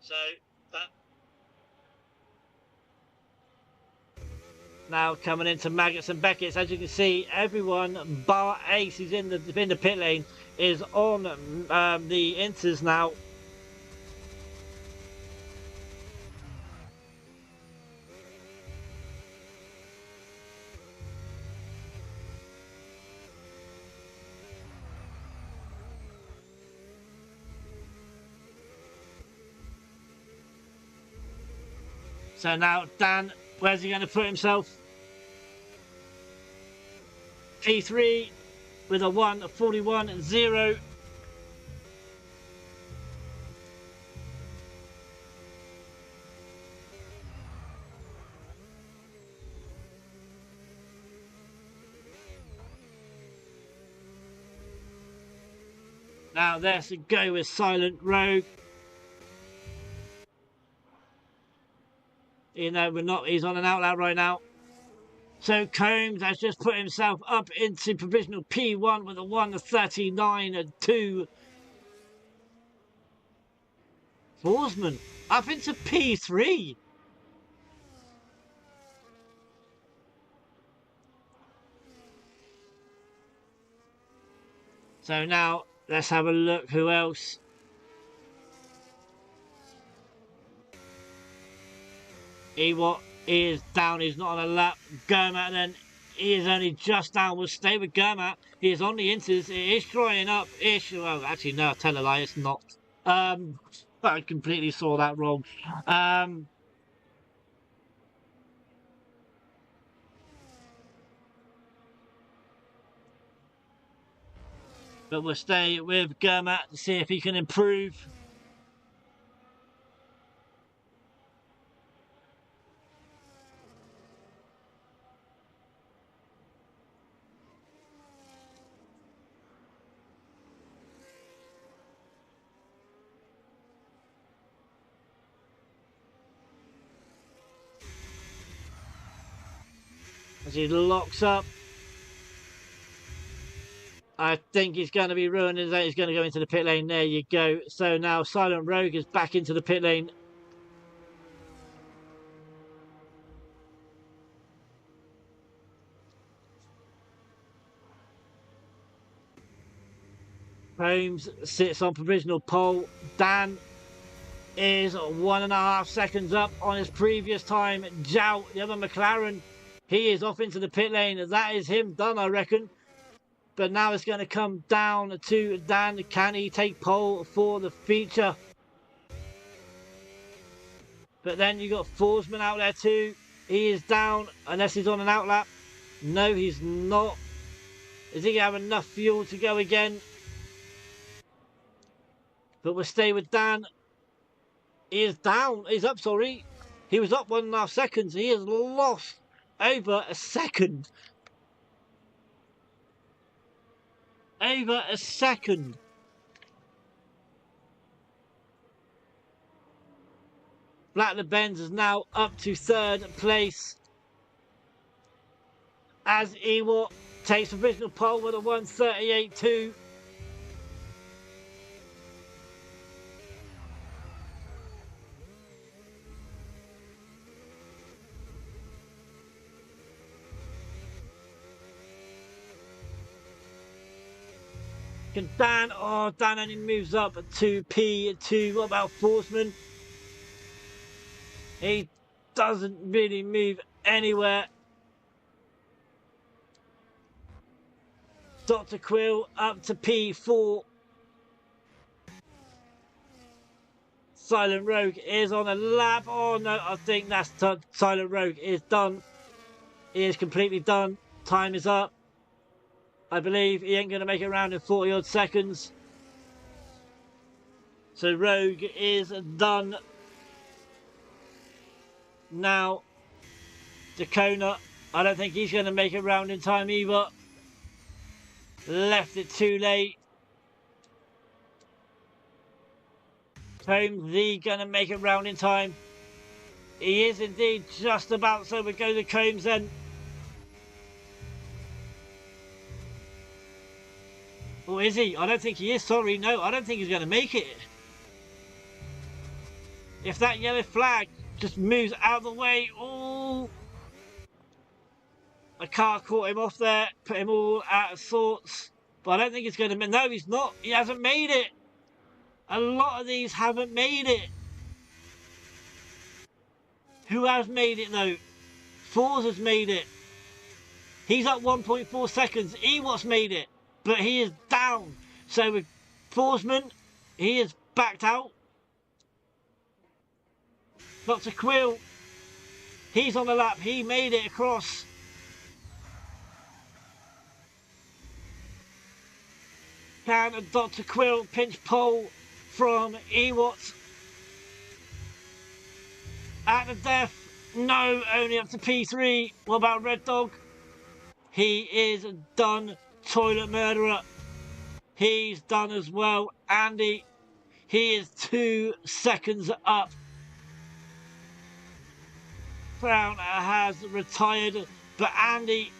So, now coming into Maggots and Beckett's, as you can see, everyone bar Ace who's in the pit lane is on the inters now. So now Dan, where's he going to put himself? P3 with a 1:41.0. Now there's a go with Silent Rogue. You know, he's on an outlet right now. So Combs has just put himself up into provisional P1 with a 1:39.2. Forsman up into P3. So now let's have a look who else. Ewok is down, he's not on a lap. Gurmat then, he is only just down. We'll stay with Gurmat. He is on the inters, it is drying up ish. Well, actually, no, I tell a lie, it's not. I completely saw that wrong. But we'll stay with Gurmat to see if he can improve. As he locks up. I think he's going to be ruined. He's going to go into the pit lane. There you go. So now Silent Rogue is back into the pit lane. Holmes sits on provisional pole. Dan is 1.5 seconds up on his previous time. Zhao, the other McLaren, he is off into the pit lane. That is him done, I reckon. But now it's going to come down to Dan. Can he take pole for the feature? But then you got Forsman out there too. He is down unless he's on an outlap. No, he's not. Is he going to have enough fuel to go again? But we'll stay with Dan. He is down. He's up, sorry. He was up 1.5 seconds. He has lost over a second. Over a second. Blackler Benz is now up to third place as Ewart takes provisional pole with a 1:38.2. Dan only moves up to P2. What about Forsman? He doesn't really move anywhere. Dr. Quill up to P4. Silent Rogue is on a lap. Oh no, I think that's Silent Rogue is done. He is completely done. Time is up. I believe he ain't going to make it around in 40 odd seconds. So Rogue is done. Now, Dakona, I don't think he's going to make it round in time either. Left it too late. Combs, he going to make it round in time. He is indeed just about, so we go to Combs then. Or is he? I don't think he is, sorry, no, I don't think he's going to make it. If that yellow flag just moves out of the way, oh! A car caught him off there, put him all out of sorts. But I don't think it's going to... No, he's not. He hasn't made it. A lot of these haven't made it. Who has made it, though? Fours has made it. He's up 1.4 seconds. Ewart's made it. But he is down. So with Forsman, he is backed out. Dr. Quill, he's on the lap. He made it across. Can Dr. Quill pinch pole from Ewart? At the death, no, only up to P3. What about Red Dog? He is done. Toilet Murderer, he's done as well. Andy, he is 2 seconds up. Crown has retired, but Andy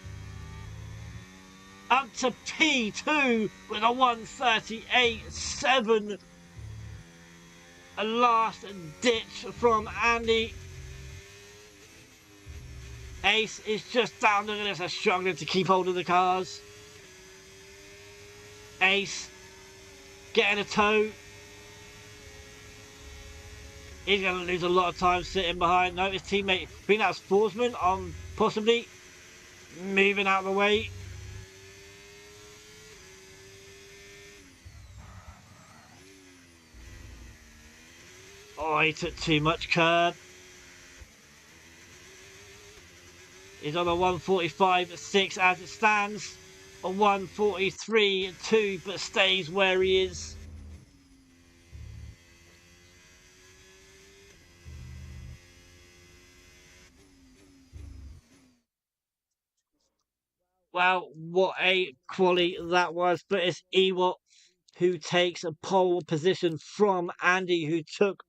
up to P2 with a 1:38.7. A last ditch from Andy. Ace is just down. Look at this, they're struggling to keep hold of the cars. Ace getting a tow. He's going to lose a lot of time sitting behind. No, his teammate, I think that's Forsman on possibly moving out of the way. Oh, he took too much curb. He's on a 1:45.6 as it stands. A 1:43.2, but stays where he is. Well, what a quali that was. But it's Ewart who takes a pole position from Andy, who took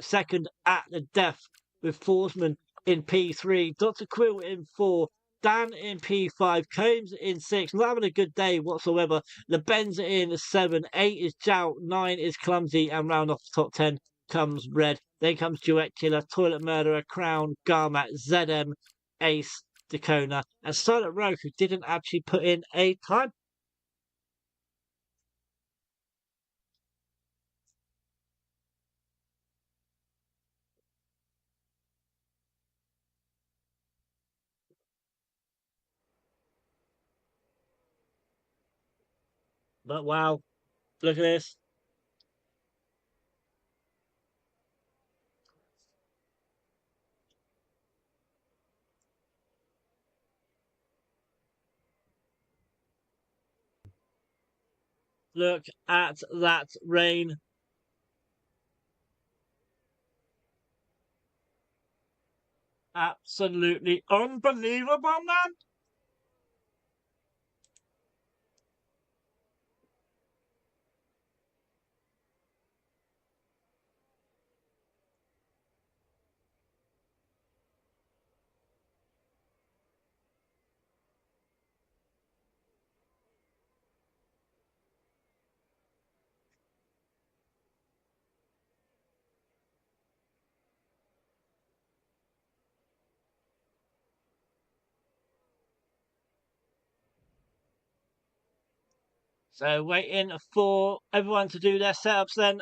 second at the death with Forsman in P3, Dr. Quill in 4, Dan in P5, Combs in 6, not having a good day whatsoever. The Benz in 7, 8 is Jout, 9 is Clumsy, and round off the top 10 comes Red. Then comes Duet Killer, Toilet Murderer, Crown, Garmat, ZM, Ace, Dakona, and Silent Rogue, who didn't actually put in a time. But wow, look at this. Look at that rain. Absolutely unbelievable, man. So waiting for everyone to do their setups then.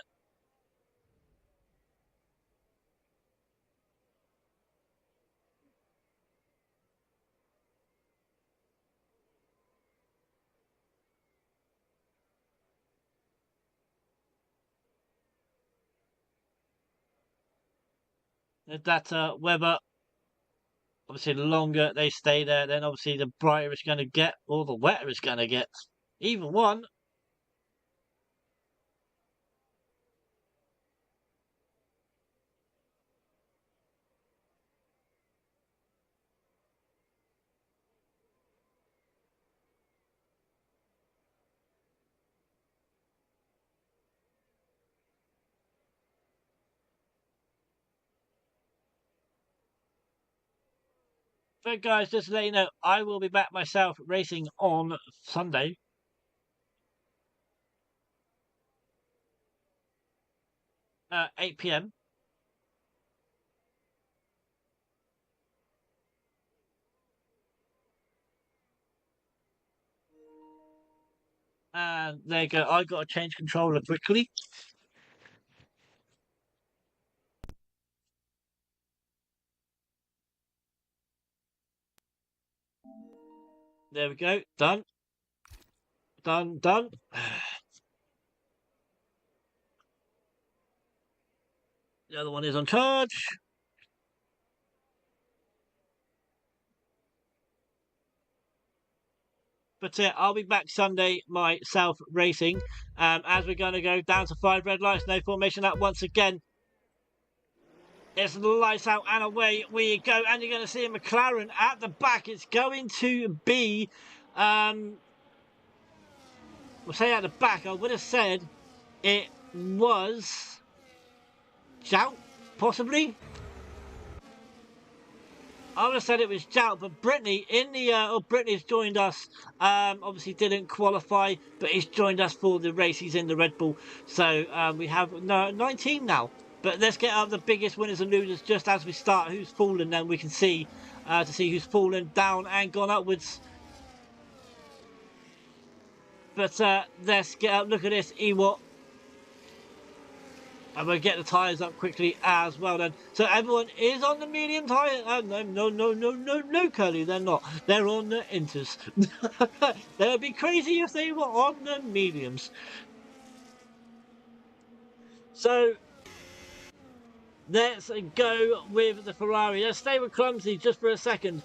If that weather, obviously the longer they stay there, then obviously the brighter it's going to get, or the wetter it's going to get. Either one. So guys, just to let you know, I will be back myself racing on Sunday. 8 p.m. And there you go. I got to change controller quickly. There we go. Done. Done. Done. The other one is on charge. But I'll be back Sunday myself racing. As we're going to go down to 5 red lights, no formation up once again. It's the lights out and away we go. And you're going to see a McLaren at the back. It's going to be, we'll say at the back. I would have said it was Jout, possibly. I would have said it was Jout, but Brittany in the Brittany's joined us. Obviously didn't qualify, but he's joined us for the race. He's in the Red Bull, so we have 19 now. But let's get up the biggest winners and losers just as we start. Who's fallen? Then we can see to see who's fallen down and gone upwards. But let's get up. Look at this, Ewok. And we'll get the tyres up quickly as well then. So everyone is on the medium tyre. No, Curly, they're not. They're on the inters. They would be crazy if they were on the mediums. So let's go with the Ferrari. Let's stay with Clumsy just for a second.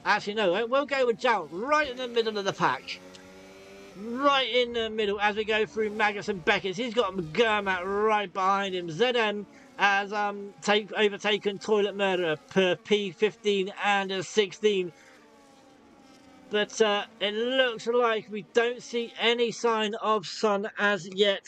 Actually, no, we'll go with Jout right in the middle of the pack. Right in the middle as we go through Magnus and Beckett's. He's got McGermat right behind him. ZM has overtaken Toilet Murderer per P15 and a 16. But it looks like we don't see any sign of sun as yet.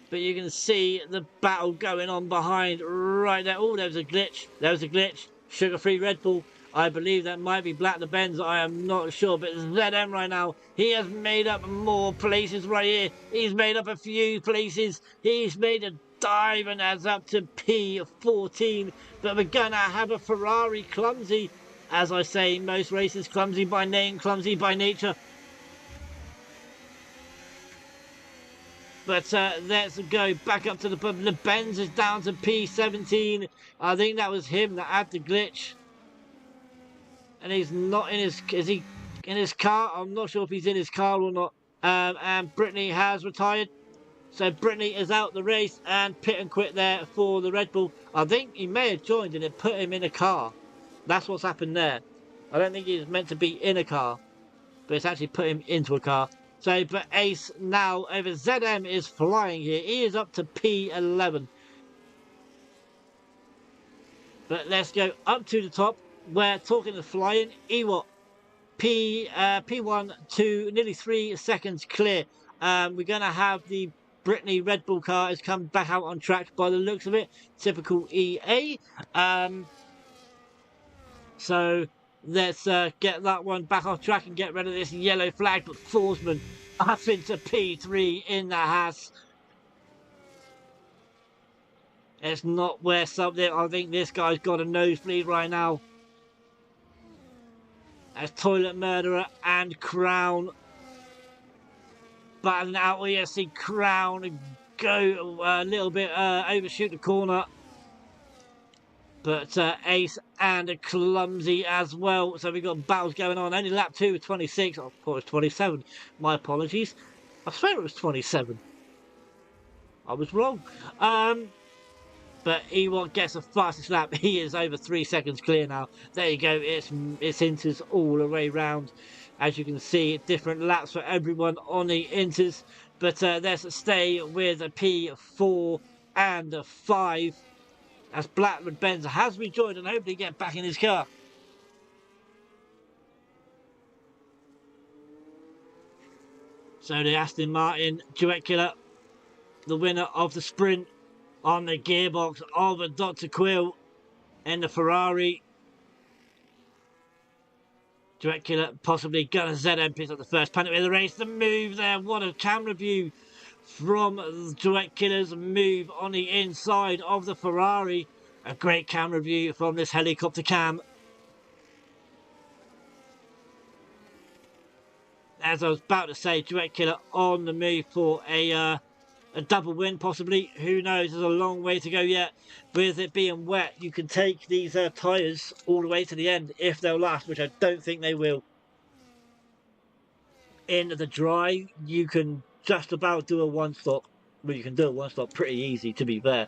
But you can see the battle going on behind right there. Oh, there was a glitch. There was a glitch. Sugar-free Red Bull. I believe that might be Black the Benz. I am not sure. But ZM right now, he has made up more places right here. He's made up a few places. He's made a dive and adds up to P14. But we're going to have a Ferrari Clumsy. As I say, most races clumsy by name, clumsy by nature. But let's go back up to the Benz is down to P17. I think that was him that had the glitch. And he's not in his... Is he in his car? I'm not sure if he's in his car or not. And Brittany has retired. So Brittany is out the race and pit and quit there for the Red Bull. I think he may have joined and it put him in a car. That's what's happened there. I don't think he's meant to be in a car. But it's actually put him into a car. So, but Ace now over ZM is flying here. He is up to P11. But let's go up to the top. We're talking to flying. Ewok P1 to nearly 3 seconds clear. We're going to have the Brittany Red Bull car has come back out on track by the looks of it. Typical EA. So let's get that one back off track and get rid of this yellow flag. But Forsman up into P3 in the Haas. It's not where something. I think this guy's got a nosebleed right now. As Toilet Murderer and Crown battling out. We see Crown go a little bit overshoot the corner. But Ace and Clumsy as well. So we've got battles going on. Only lap 2 with 26. Oh, I thought it was 27. My apologies. I swear it was 27. I was wrong. But Ewok gets the fastest lap. He is over 3 seconds clear now. There you go. It's Inters all the way round. As you can see, different laps for everyone on the Inters. But let's stay with a P4 and a 5. As Blackwood Benz has rejoined and hopefully get back in his car. So the Aston Martin Duet Killer, the winner of the sprint on the gearbox of Dr. Quill in the Ferrari. Duet Killer possibly gonna ZM pits at the first penalty of the race. The move there, what a camera view from Duet Killer's move on the inside of the Ferrari. A great camera view from this helicopter cam. As I was about to say, Duet Killer on the move for a double win, possibly. Who knows? There's a long way to go yet. With it being wet, you can take these tyres all the way to the end if they'll last, which I don't think they will. In the dry, you can just about do a one-stop. Well, you can do a one-stop pretty easy, to be fair.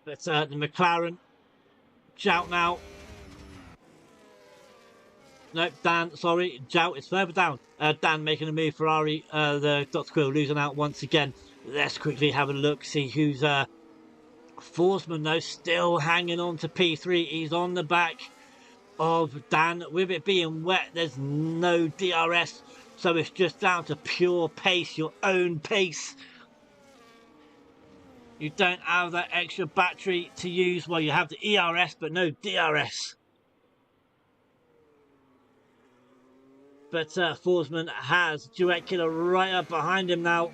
But the McLaren, Jout now. No, Dan, sorry, Jout is further down. Dan making a move, Ferrari, the Dr. Quill losing out once again. Let's quickly have a look, see who's Forsman though, still hanging on to P3. He's on the back of Dan. With it being wet, there's no DRS, so it's just down to pure pace, your own pace. You don't have that extra battery to use. Well, you have the ERS, but no DRS. But Forsman has Duet Killer right up behind him now.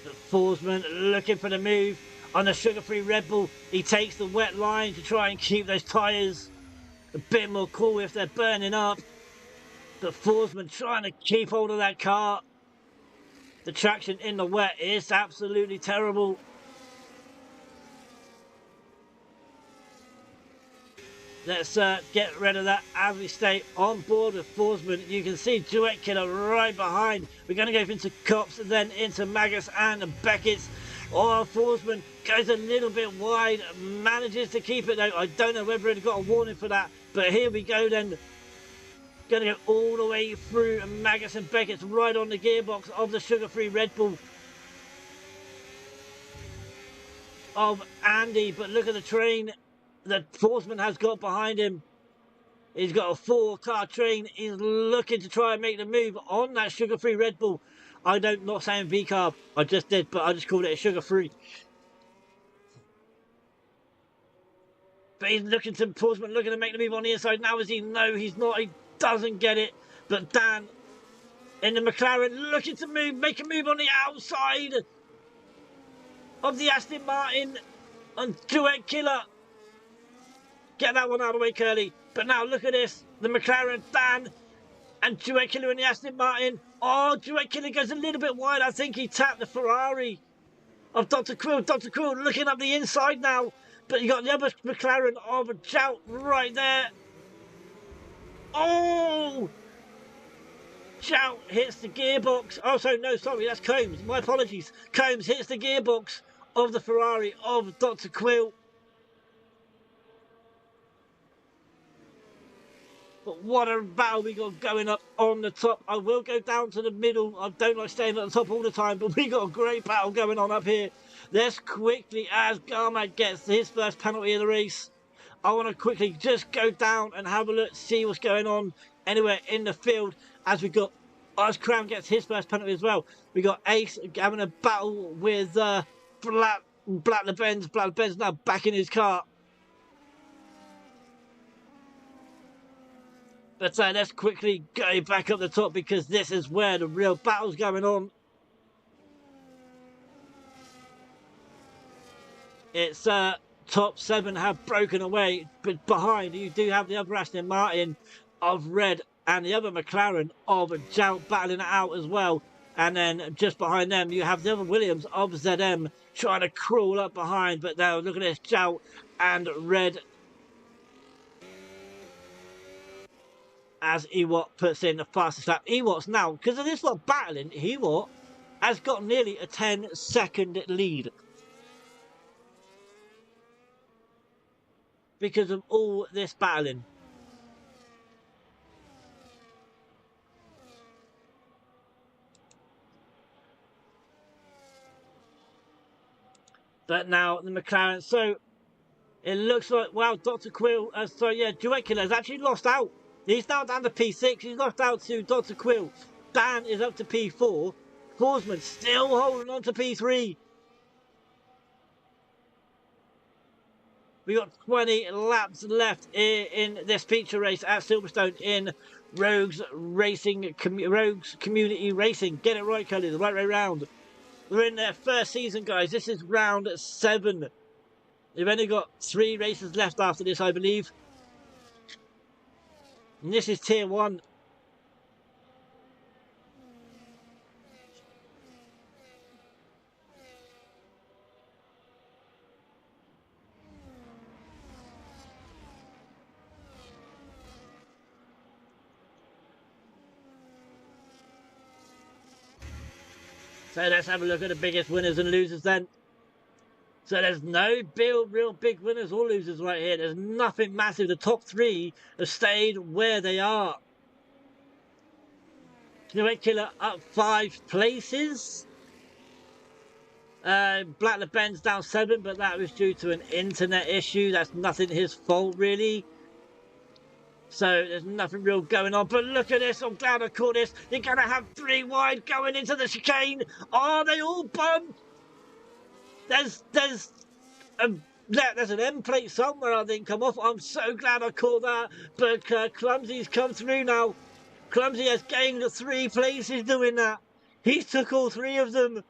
But Forsman looking for the move on the sugar-free Red Bull. He takes the wet line to try and keep those tyres a bit more cool if they're burning up. But Forsman trying to keep hold of that car. The traction in the wet is absolutely terrible. Let's get rid of that as we stay on board with Forsman. You can see Duet Killer right behind. We're going to go into Cops and then into Magus and Beckett's. Oh, Forsman goes a little bit wide, manages to keep it though. I don't know whether it got a warning for that, but here we go then. Going to go all the way through Magus and Beckett's right on the gearbox of the sugar-free Red Bull of Andy. But look at the train that Forsman has got behind him. He's got a 4-car train. He's looking to try and make the move on that sugar-free Red Bull. Not saying V-carb, I just did, but I just called it a sugar-free. But he's looking to, Forsman looking to make the move on the inside now. As he? No, he's not. He doesn't get it. But Dan in the McLaren looking to move, make a move on the outside of the Aston Martin on Duet Killer. Get that one out of the way, Curly. But now look at this. The McLaren, Dan, and Duet Killer in the Aston Martin. Oh, Duet Killer goes a little bit wide. I think he tapped the Ferrari of Dr. Quill. Dr. Quill looking up the inside now. But you got the other McLaren of Jout right there. Oh! Jout hits the gearbox. Oh, no, sorry, that's Combs. My apologies. Combs hits the gearbox of the Ferrari of Dr. Quill. But what a battle we got going up on the top. I will go down to the middle. I don't like staying at the top all the time, but we got a great battle going on up here. Let's quickly, as Garmad gets his first penalty of the race, I want to quickly just go down and have a look, see what's going on anywhere in the field. As Crown gets his first penalty as well. We got Ace having a battle with Black LeBenz. Black LeBenz now back in his car. But what a battle we got going up on the top. I will go down to the middle. I don't like staying at the top all the time, but we got a great battle going on up here. Let's quickly, as Garmad gets his first penalty as well. We got Ace having a battle with Black LeBenz. Black LeBenz now back in his car. But let's quickly go back up the top because this is where the real battle's going on. It's top 7 have broken away, but behind you do have the other Aston Martin of Red and the other McLaren of Jout battling it out as well. And then just behind them, you have the other Williams of ZM trying to crawl up behind. But now look at this, Jout and Red as Ewart puts in the fastest lap. Ewart's now, because of this lot battling, Ewart has got nearly a 10-second lead. Because of all this battling. But now the McLaren, so it looks like, wow, Dr. Quill, Duet Killer has actually lost out. He's now down to P6, he's lost out to Dr. Quill. Dan is up to P4. Horsman still holding on to P3. We got 20 laps left in this feature race at Silverstone in Rogues Community Racing. Get it right, Cody, the right way round. We're in their first season, guys. This is round 7. They've only got 3 races left after this, I believe. And this is Tier 1. So let's have a look at the biggest winners and losers then. So there's no real big winners or losers right here. There's nothing massive. The top 3 have stayed where they are. Duet Killer up 5 places. Black LeBen's down 7, but that was due to an internet issue. That's nothing his fault, really. So there's nothing real going on. But look at this. I'm glad I caught this. You're going to have 3 wide going into the chicane. Are they all bumped? There's an M plate somewhere, I think, come off. I'm so glad I caught that. But Clumsy's come through now. Clumsy has gained 3 places doing that. He took all 3 of them.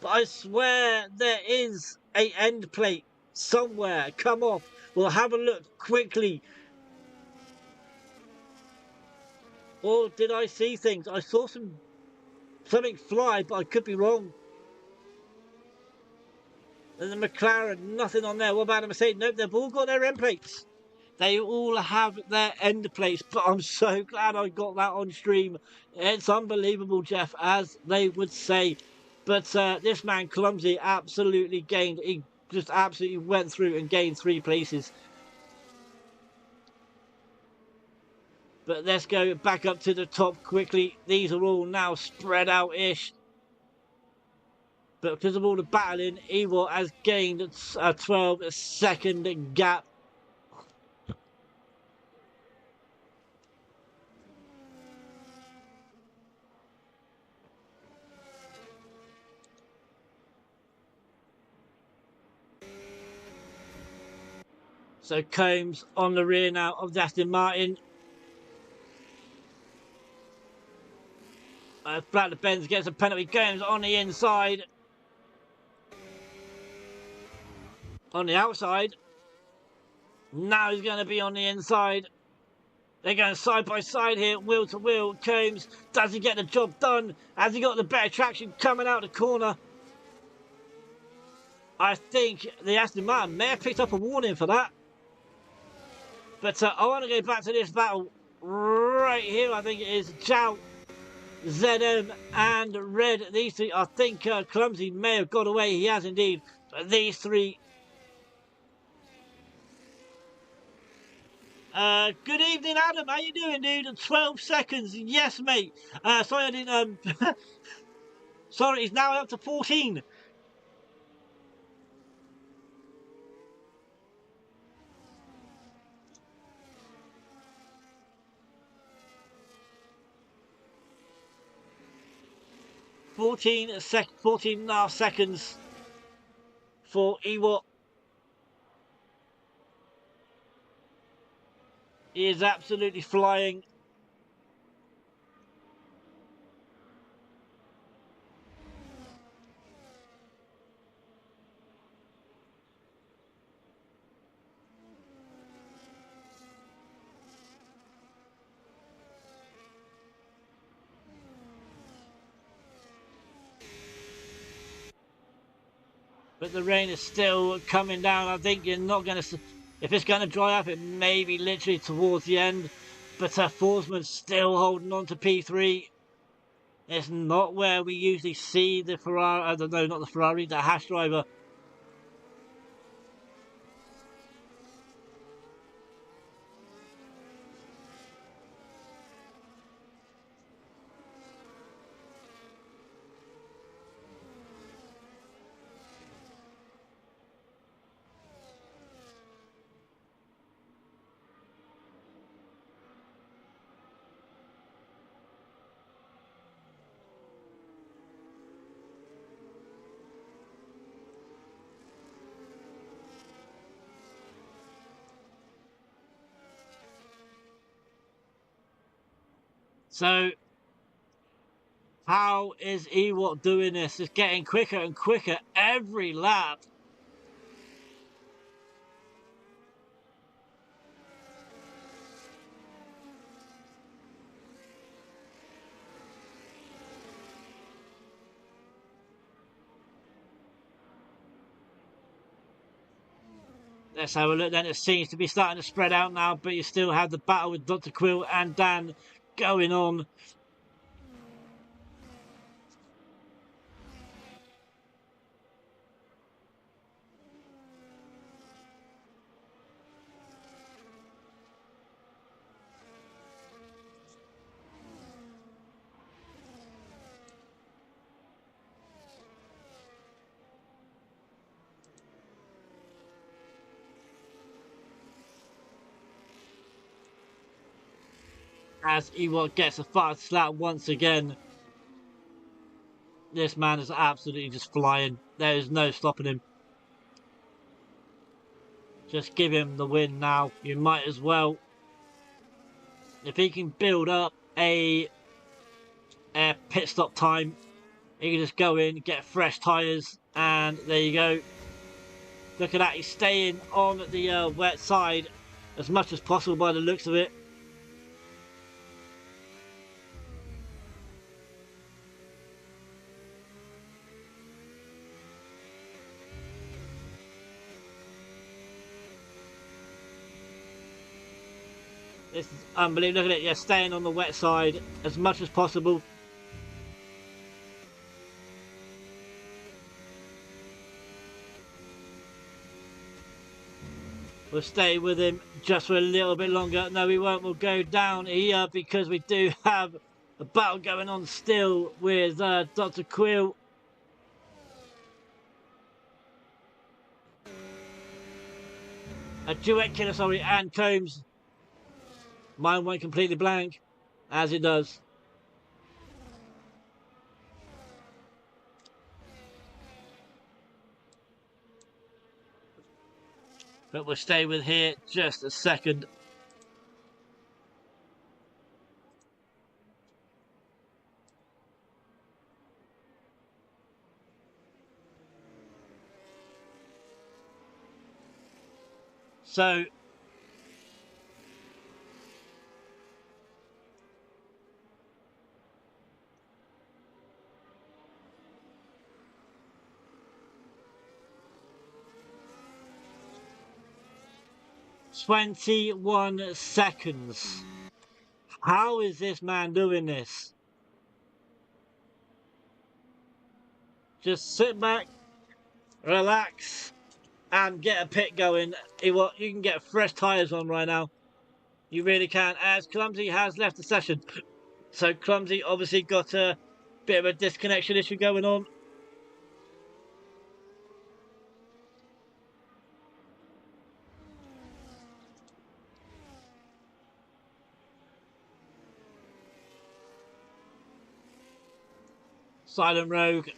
But I swear there is a end plate somewhere come off. We'll have a look quickly. Or did I see things? I saw something fly, but I could be wrong. And the McLaren, nothing on there. What about the Mercedes? Nope, they've all got their end plates. They all have their end plates, but I'm so glad I got that on stream. It's unbelievable, Jeff, as they would say. But this man, Clumsy, absolutely gained. He just absolutely went through and gained 3 places. But let's go back up to the top quickly. These are all now spread out-ish. But because of all the battling, Ewart has gained a 12-second gap. So Combs on the rear now of Aston Martin. Black LeBenz gets a penalty. Combs on the inside. On the outside. Now he's going to be on the inside. They're going side by side here, wheel to wheel. Combs, does he get the job done? Has he got the better traction coming out the corner? I think the Aston Martin may have picked up a warning for that. But I want to go back to this battle right here. I think it is Jout, ZM and Red. These 3, I think Clumsy may have got away. He has indeed. But these 3. Good evening, Adam. How you doing, dude? 12 seconds. Yes, mate. Sorry I didn't... Sorry, he's now up to 14. Fourteen and a half seconds for Ewart. He is absolutely flying. But the rain is still coming down. I think you're not going to... If it's going to dry up, it may be literally towards the end. But Forsman's still holding on to P3. It's not where we usually see the Ferrari... I don't know, not the Ferrari, the Haas driver. So, how is Ewok doing this? It's getting quicker and quicker every lap. Let's have a look then. It seems to be starting to spread out now, but you still have the battle with Dr. Quill and Dan going on. As Ewok gets a fast slap once again. This man is absolutely just flying. There is no stopping him. Just give him the win now. You might as well. If he can build up a pit stop time, he can just go in, get fresh tyres, and there you go. Look at that, he's staying on the wet side as much as possible by the looks of it. This is unbelievable. Look at it, yeah, staying on the wet side as much as possible. We'll stay with him just for a little bit longer. No, we won't. We'll go down here because we do have a battle going on still with Dr. Quill. A duet killer, sorry, and Combs. Mine went completely blank, as it does. But we'll stay with here just a second. So, "21 seconds. How is this man doing this? Just sit back, relax, and get a pit going. You can get fresh tyres on right now. You really can, as Clumsy has left the session. So Clumsy obviously got a bit of a disconnection issue going on. Silent Rogue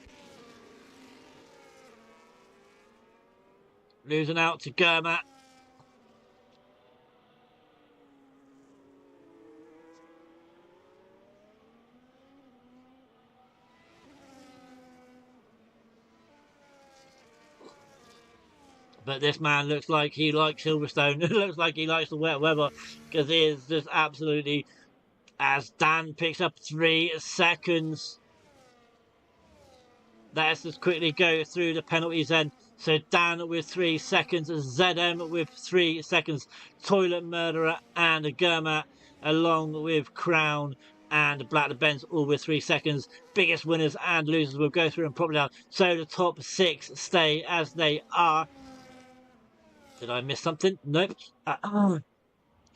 losing out to Gurmat. But this man looks like he likes Silverstone. It looks like he likes the wet weather, because he is just absolutely, as Dan picks up 3 seconds. Let's just quickly go through the penalties then. So Dan with 3 seconds, ZM with 3 seconds, Toilet Murderer and Gurmat, along with Crown and Black the Benz, all with 3 seconds. Biggest winners and losers will go through and pop down. So the top 6 stay as they are. Did I miss something? Nope.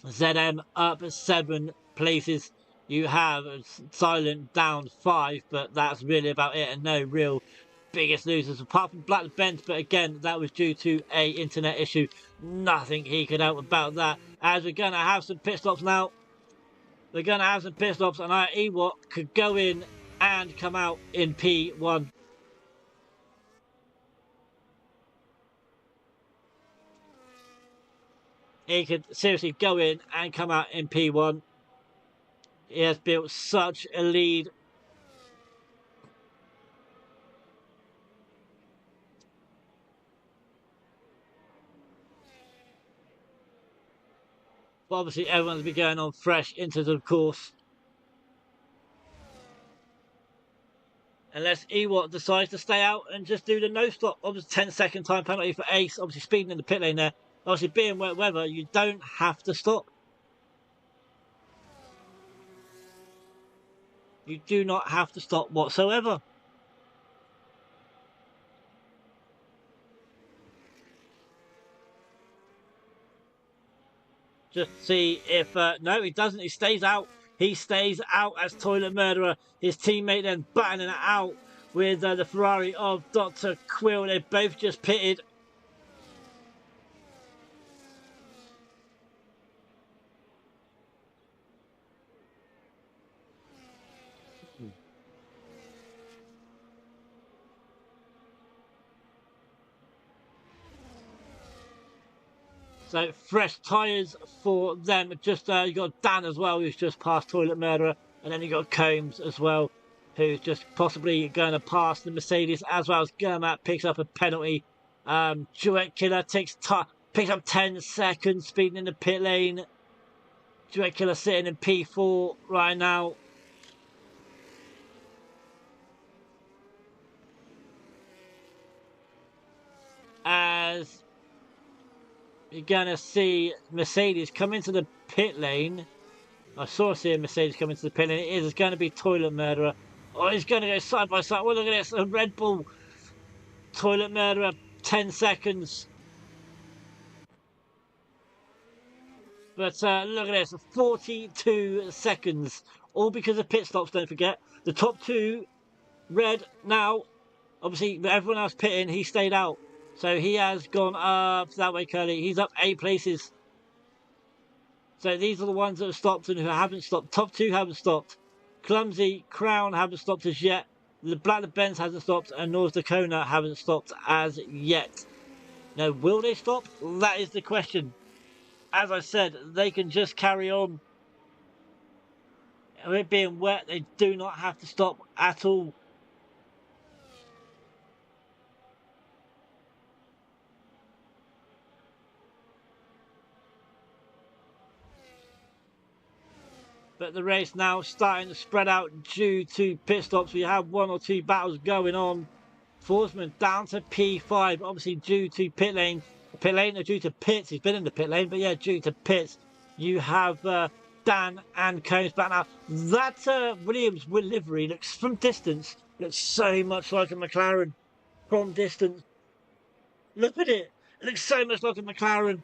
ZM up 7 places. You have Silent down 5, but that's really about it, and no real biggest losers apart from Black Bent. But again, that was due to a internet issue. Nothing he could help about that. As we're gonna have some pit stops now. We're gonna have some pit stops, and our Ewok could go in and come out in P1. He could seriously go in and come out in P1. He has built such a lead. But obviously everyone's been going on fresh into the course. Unless Ewok decides to stay out and just do the no stop. Obviously 10-second time penalty for Ace. Obviously speeding in the pit lane there. Obviously being wet weather, you don't have to stop. You do not have to stop whatsoever. Just see if... no, he doesn't. He stays out. He stays out as Toilet Murderer. His teammate then battling it out with the Ferrari of Dr. Quill. They both just pitted. So fresh tyres for them. Just you got Dan as well, who's just passed Toilet Murderer, and then you got Combs as well, who's just possibly going to pass the Mercedes, as well as Gurmat picks up a penalty. Duet Killer picks up 10 seconds, speeding in the pit lane. Duet Killer sitting in P4 right now. As you're going to see Mercedes come into the pit lane. I saw a Mercedes come into the pit lane. It is going to be Toilet Murderer. Oh, he's going to go side by side. Well, look at this. A Red Bull. Toilet Murderer, 10 seconds. But look at this. 42 seconds. All because of pit stops, don't forget. The top 2, Red, now. Obviously, everyone else pitting, he stayed out. So he has gone up that way, Curly. He's up 8 places. So these are the ones that have stopped and who haven't stopped. Top 2 haven't stopped. Clumsy, Crown haven't stopped as yet. The Black Benz hasn't stopped, and North Dakota haven't stopped as yet. Now, will they stop? That is the question. As I said, they can just carry on. With it being wet, they do not have to stop at all. But the race now starting to spread out due to pit stops. We have 1 or 2 battles going on. Forsman down to P5, obviously due to pit lane. Pit lane or due to pits. He's been in the pit lane, but yeah, due to pits. You have Dan and Combs back now. That Williams livery looks, from distance, looks so much like a McLaren. From distance. Look at it. It looks so much like a McLaren.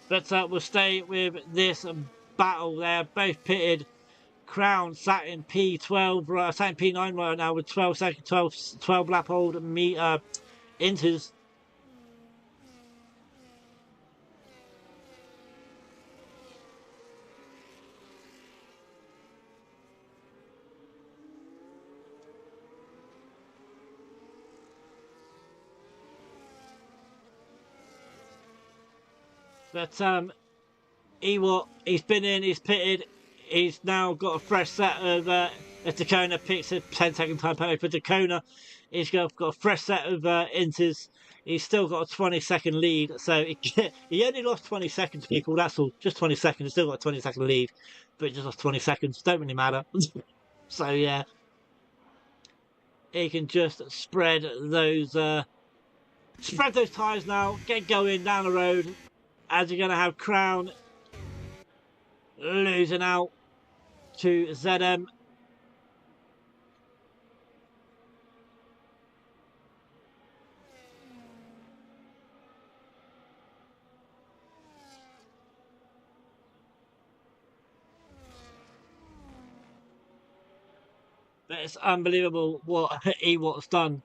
But we'll stay with this battle there. Both pitted. Crown sat in P12, sat in P9 right now with 12 seconds, 12 lap hold meter inters. But Ewart, he's been in, he's pitted, he's now got a fresh set of as Dacona picks a 10-second time penalty for Dacona. He's got a fresh set of inters. He's still got a 20-second lead, so he only lost 20 seconds, people. That's all, just 20 seconds. He's still got a 20-second lead, but just lost 20 seconds. Don't really matter. So yeah, he can just spread those tyres now. Get going down the road, as you're going to have Crown losing out to ZM. But it's unbelievable what Ewart's done.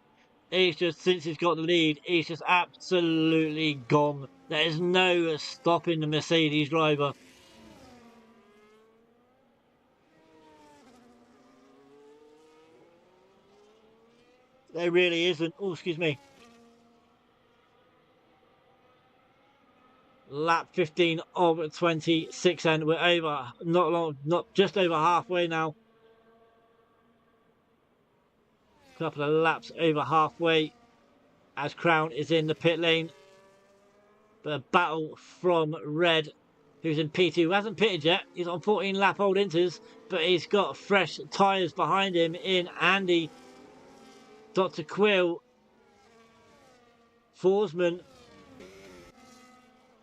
He's just, since he's got the lead, he's just absolutely gone. There is no stopping the Mercedes driver. There really isn't. Oh, excuse me. Lap 15 of 26, and we're over, not just over halfway now. Couple of laps over halfway as Crown is in the pit lane. But a battle from Red, who's in P2, who hasn't pitted yet. He's on 14 lap old inters, but he's got fresh tyres behind him in Andy, Dr. Quill, Forsman.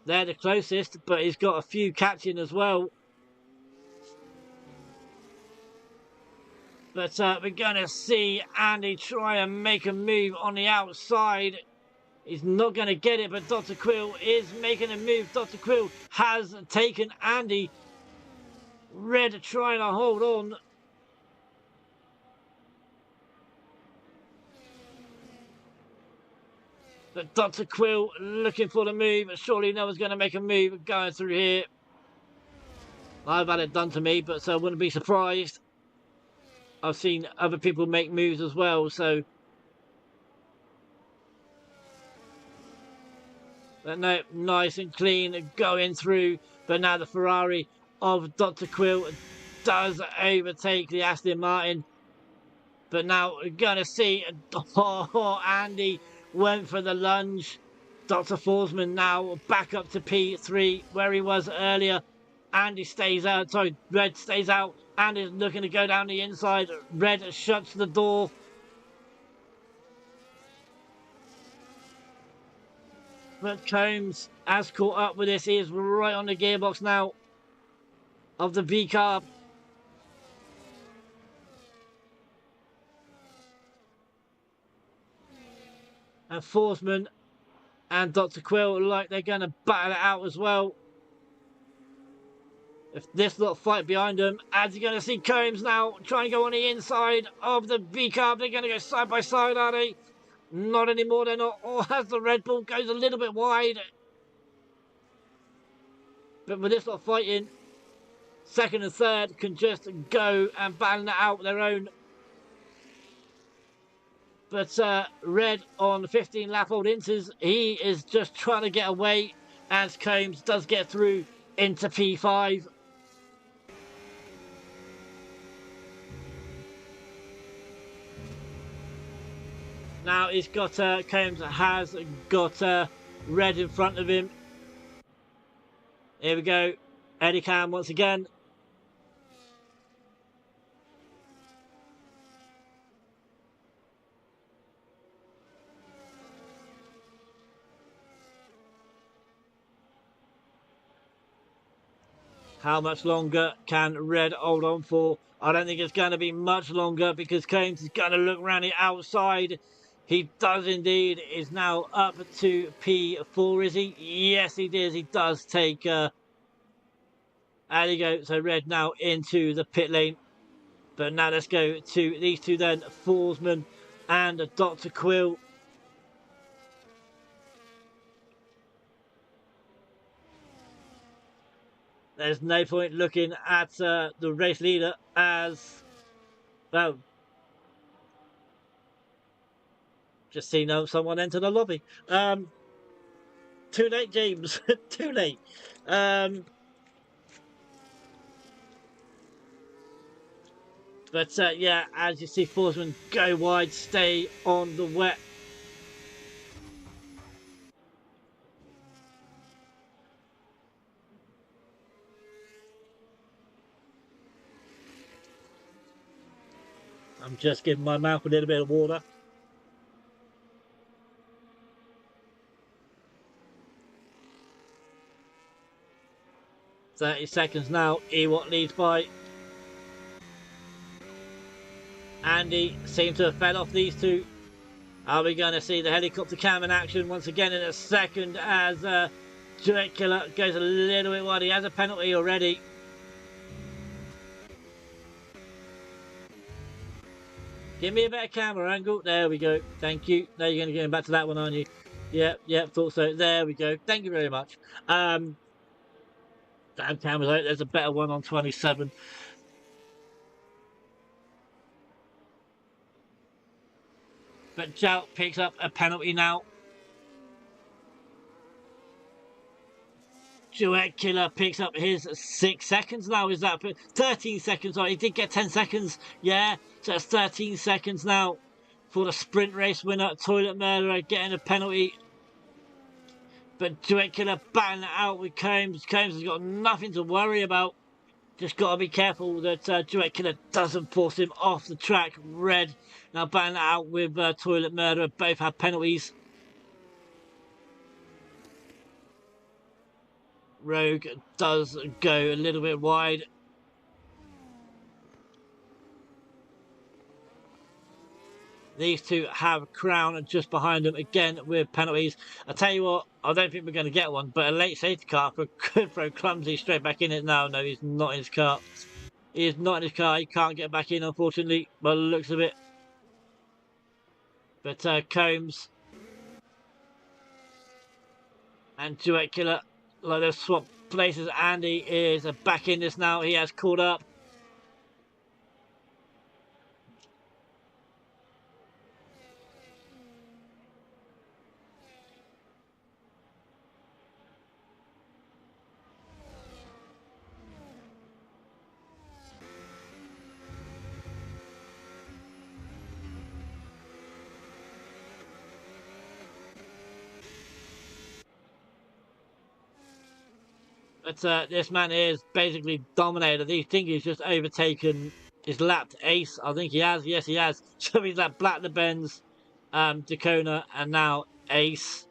They're the closest, but he's got a few catching as well. But we're going to see Andy try and make a move on the outside. He's not going to get it, but Dr. Quill is making a move. Dr. Quill has taken Andy. Red trying to hold on. But Dr. Quill looking for the move. Surely no one's going to make a move going through here. I've had it done to me, but so I wouldn't be surprised. I've seen other people make moves as well, so. But no, nice and clean going through. But now the Ferrari of Dr. Quill does overtake the Aston Martin. But now we're going to see Andy went for the lunge. Dr. Forsman now back up to P3 where he was earlier. Andy stays out, sorry, Red stays out. Andy's looking to go down the inside. Red shuts the door. But Combs has caught up with this. He is right on the gearbox now of the B-carb. And Forsman and Dr. Quill look like they're going to battle it out as well. If this little fight behind them, as you're going to see Combs now try and go on the inside of the B-carb. They're going to go side by side, are they? Not anymore, they're not. Oh, as the Red Bull goes a little bit wide. But with this lot fighting, second and third can just go and battle it out with their own. But Red on 15 lap old inters, he is just trying to get away as Combs does get through into P5. Now he's got, Combs has got Red in front of him. Here we go, Eddie Cam once again. How much longer can Red hold on for? I don't think it's going to be much longer because Combs is going to look around the outside. He does indeed. Is now up to P4, is he? Yes, he does. He does take... there you go. So Red now into the pit lane. But now let's go to these two then. Forsman and Dr. Quill. There's no point looking at the race leader as, well, just seen someone enter the lobby. Too late, James. Too late. But yeah, as you see, Forsman go wide, stay on the wet. I'm just giving my mouth a little bit of water. "30 seconds now. Ewok leads by. Andy seems to have fed off these two. Are we going to see the helicopter cam in action once again in a second as Duet Killer goes a little bit wide? He has a penalty already. Give me a better camera angle. There we go. Thank you. Now you're going to go back to that one, aren't you? Yep, thought so. There we go. Thank you very much. Damn cameras out. There's a better one on 27. But Jout picks up a penalty now. Duet Killer picks up his 6 seconds now. Is that 13 seconds? Sorry, he did get 10 seconds. Yeah, so it's 13 seconds now for the sprint race winner. Toilet Murderer getting a penalty. But Duet Killer batting it out with Combs. Combs has got nothing to worry about. Just got to be careful that Duet Killer doesn't force him off the track. Red now batting it out with Toilet Murderer. Both have penalties. Rogue does go a little bit wide. These two have Crown just behind them again with penalties. I tell you what, I don't think we're going to get one, but a late safety car could throw Clumsy straight back in it now. No, he's not in his car. He is not in his car. He can't get back in, unfortunately, by the looks of it. But Combs and Duet Killer, like they've swapped places. Andy is back in this now. He has caught up. But this man is basically dominated. I think he's just overtaken his lapped Ace. I think he has. Yes, he has. So he's like Black the Benz, Dakona, and now Ace.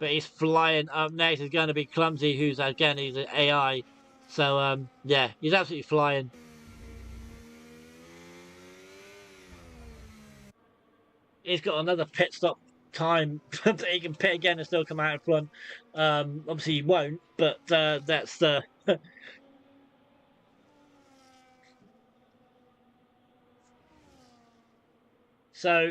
But he's flying. Up next is going to be Clumsy, who's again he's an AI. So yeah, he's absolutely flying. He's got another pit stop time that he can pit again and still come out in front. Obviously he won't, but that's the so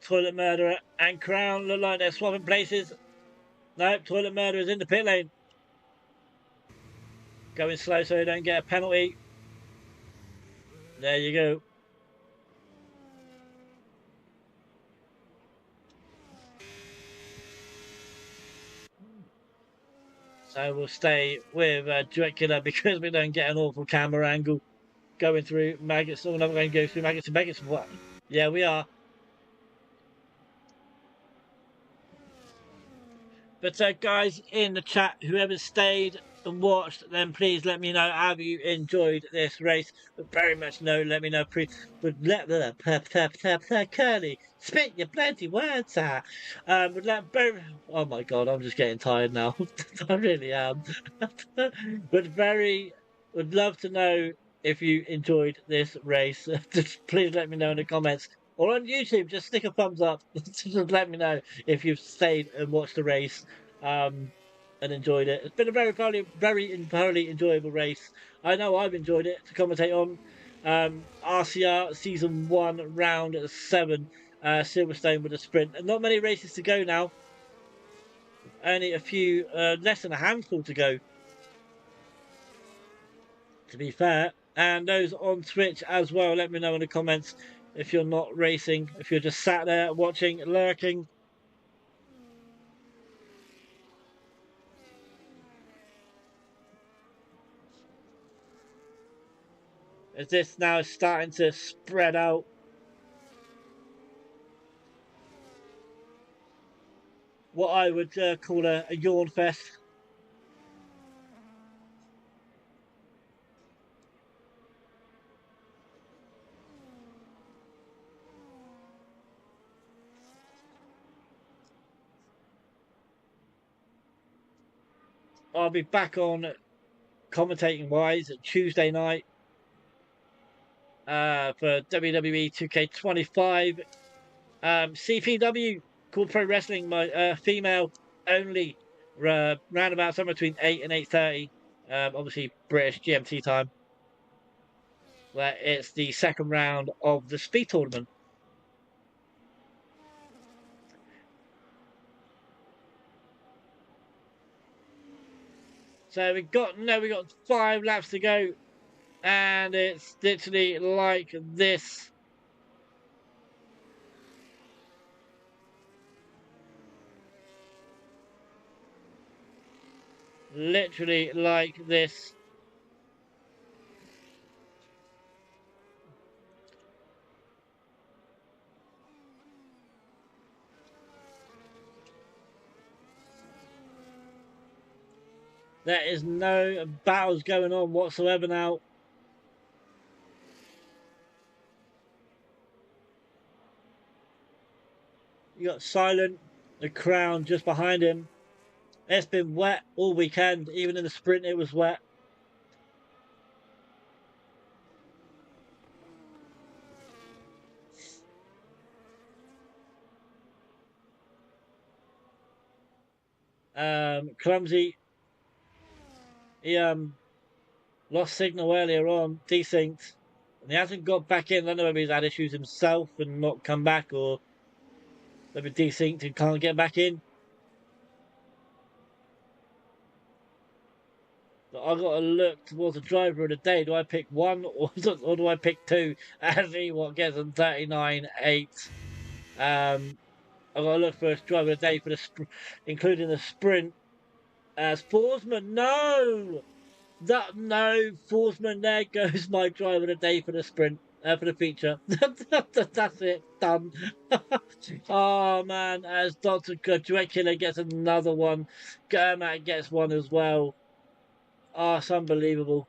Toilet Murderer and Crown look like they're swapping places. No, Toilet Murderer is in the pit lane. Going slow so they don't get a penalty. There you go. So we'll stay with Duet Killer because we don't get an awful camera angle going through Maggots. So we're not going to go through Maggots and Maggots. What? Yeah, we are. But guys in the chat, whoever stayed and watched, then please let me know, have you enjoyed this race? But very much no, let me know. Would let Curly spit your plenty words out. Would let both. Oh my god, I'm just getting tired now. I really am. Would love to know if you enjoyed this race. Just please let me know in the comments. Or on YouTube, just stick a thumbs up. Just let me know if you've stayed and watched the race and enjoyed it. It's been a very thoroughly enjoyable race. I know I've enjoyed it to commentate on. RCR Season 1, Round 7, Silverstone with a sprint. And not many races to go now. Only a few, less than a handful to go. to be fair. And those on Twitch as well, let me know in the comments if you're not racing, if you're just sat there watching, lurking. As this now is starting to spread out. What I would call a yawn fest. I'll be back on commentating wise Tuesday night for WWE 2K25. CPW, called Pro Wrestling, my female only, round about somewhere between 8 and 8:30. Obviously British GMT time. Where it's the second round of the speed tournament. So we got 5 laps to go, and it's literally like this. Literally like this. There is no battles going on whatsoever now. You got Silent, the Crown just behind him. It's been wet all weekend. Even in the sprint, it was wet. Clumsy. He lost signal earlier on, desynced, and he hasn't got back in. I don't know whether he's had issues himself and not come back, or maybe desynced and can't get back in. But I got to look towards the driver of the day. Do I pick one or do I pick two? As he gets on 39.8. I got to look for a driver of the day for the including the sprint. As Forsman, no, Forsman. There goes my driver of the day for the sprint. For the feature. That's it, done. Oh man, as Dr. Dracula gets another one, Germac gets one as well. Oh, it's unbelievable.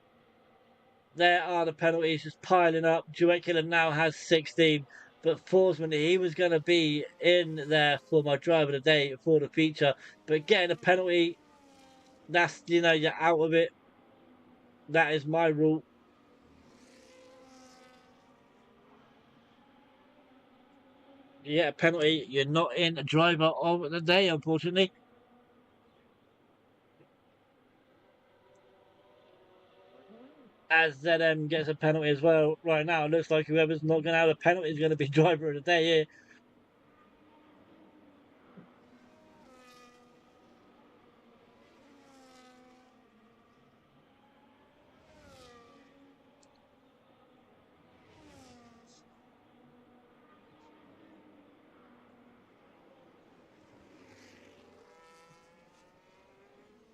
There are the penalties just piling up. Dracula now has 16, but Forsman, he was going to be in there for my driver of the day for the feature, but getting a penalty, that's, you're out of it. That is my rule. Yeah, penalty. You're not in a driver of the day, unfortunately. As ZM gets a penalty as well right now. It looks like whoever's not going to have a penalty is going to be driver of the day here.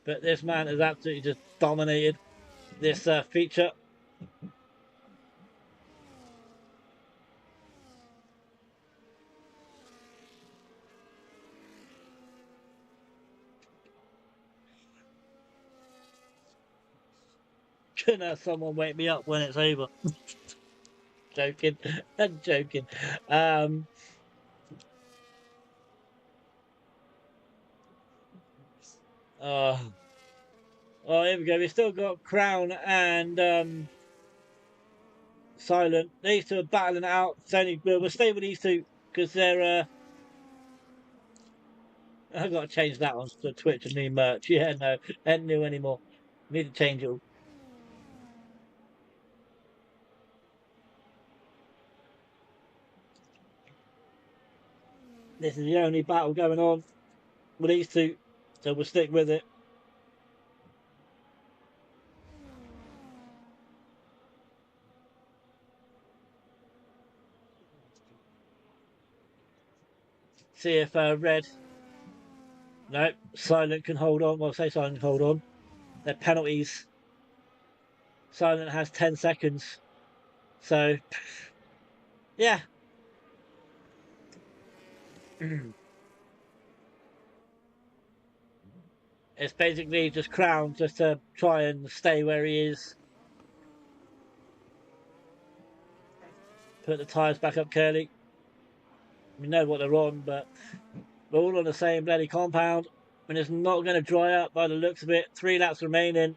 But this man has absolutely just dominated this feature. Can someone wake me up when it's over? Joking. I'm joking. Oh, here we go. We've still got Crown and Silent. These two are battling it out. We'll stay with these two because they're. I've got to change that on to Twitch and new merch. Yeah, no, ain't new anymore. Need to change it all. This is the only battle going on with these two, so we'll stick with it. See if red. No, silent can hold on. Well, say silent can hold on. They're penalties. Silent has 10 seconds. So, yeah. It's basically just Crown just to try and stay where he is. Put the tyres back up, Curly. We know what they're on, but we're all on the same bloody compound. And it's not going to dry up by the looks of it. 3 laps remaining.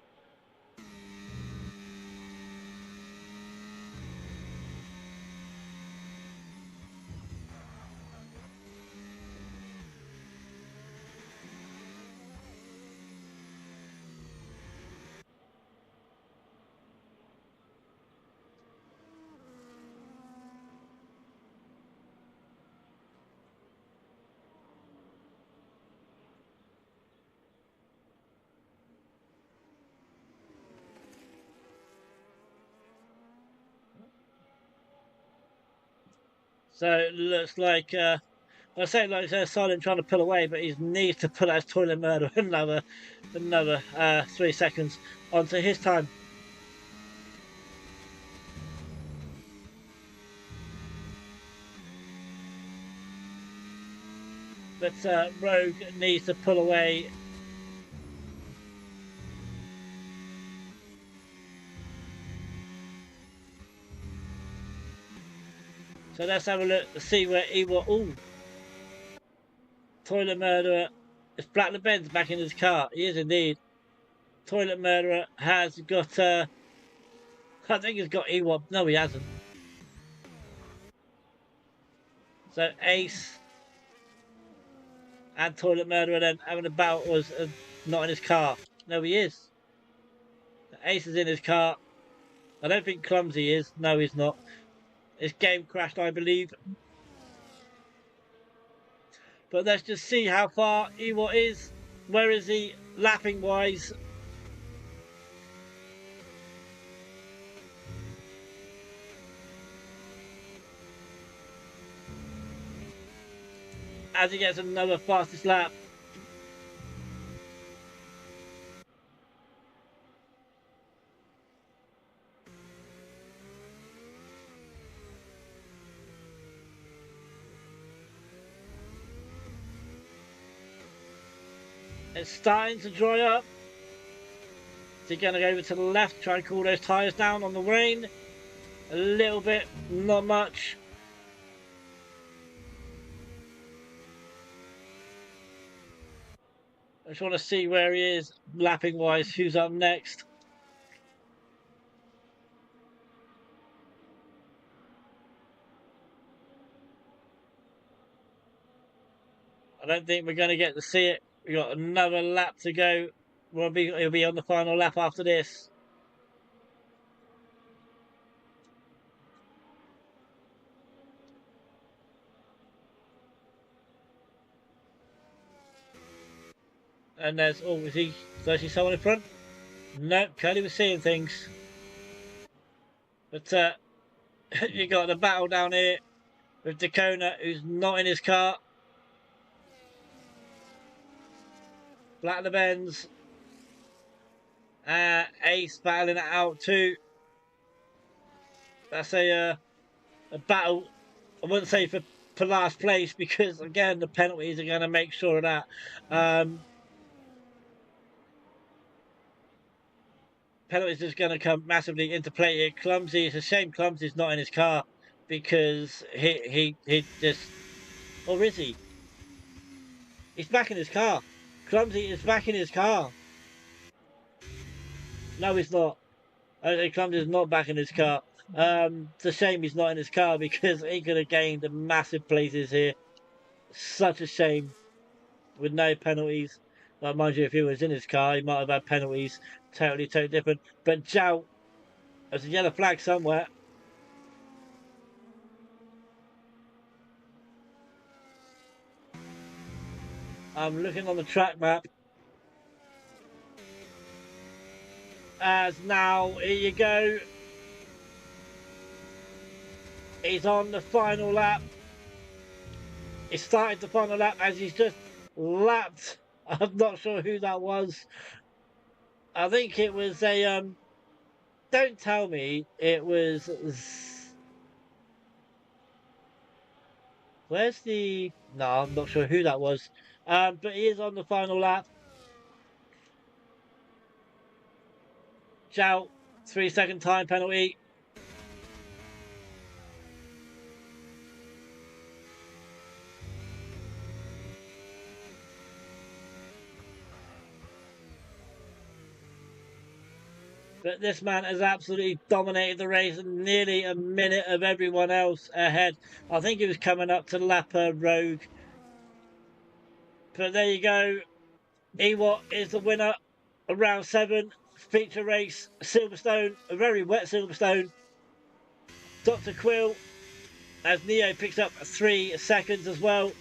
So it looks like, I say like Silent trying to pull away, but he needs to put out his toilet murder another 3 seconds onto his time. But Rogue needs to pull away. So let's have a look to see where he was. Ooh, Toilet Murderer. It's Black the Benz back in his car. He is indeed. Toilet Murderer has got, I think he's got Ewok. No, he hasn't. So Ace and Toilet Murderer then having a battle was not in his car. No, he is. Ace is in his car. I don't think Clumsy is. No, he's not. His game crashed, I believe. But let's just see how far Ewok is. Where is he lapping wise? As he gets another fastest lap. It's starting to dry up. Is he going to go over to the left, try and cool those tyres down on the rain? A little bit, not much. I just want to see where he is, lapping wise, who's up next. I don't think we're going to get to see it. We've got another lap to go. He'll be on the final lap after this. And there's, oh, is he, do I see someone in front? Nope, Curly was seeing things. But you got the battle down here with Dacona, who's not in his car. Black the Benz. Ace battling it out too. That's a battle, I wouldn't say for last place, because again the penalties are going to make sure of that. Penalties is going to come massively into play here. Clumsy, it's a shame Clumsy's not in his car, because he just, or is he? He's back in his car. Clumsy is back in his car. No, he's not. Clumsy is not back in his car. It's a shame he's not in his car, because he could have gained massive places here. Such a shame with no penalties. Like, mind you, if he was in his car, he might have had penalties. Totally different. But Jout, there's a yellow flag somewhere. I'm looking on the track map. As now, here you go. He's on the final lap. He started the final lap as he's just lapped. I'm not sure who that was. I think it was a don't tell me it was. Where's the? No, I'm not sure who that was. But he is on the final lap. Shout, 3 second time penalty. But this man has absolutely dominated the race, nearly a minute of everyone else ahead. I think he was coming up to Lapa Rogue. But there you go. Ewart is the winner of round 7. Feature race, Silverstone, a very wet Silverstone. Dr. Quill, as Neo picks up 3 seconds as well.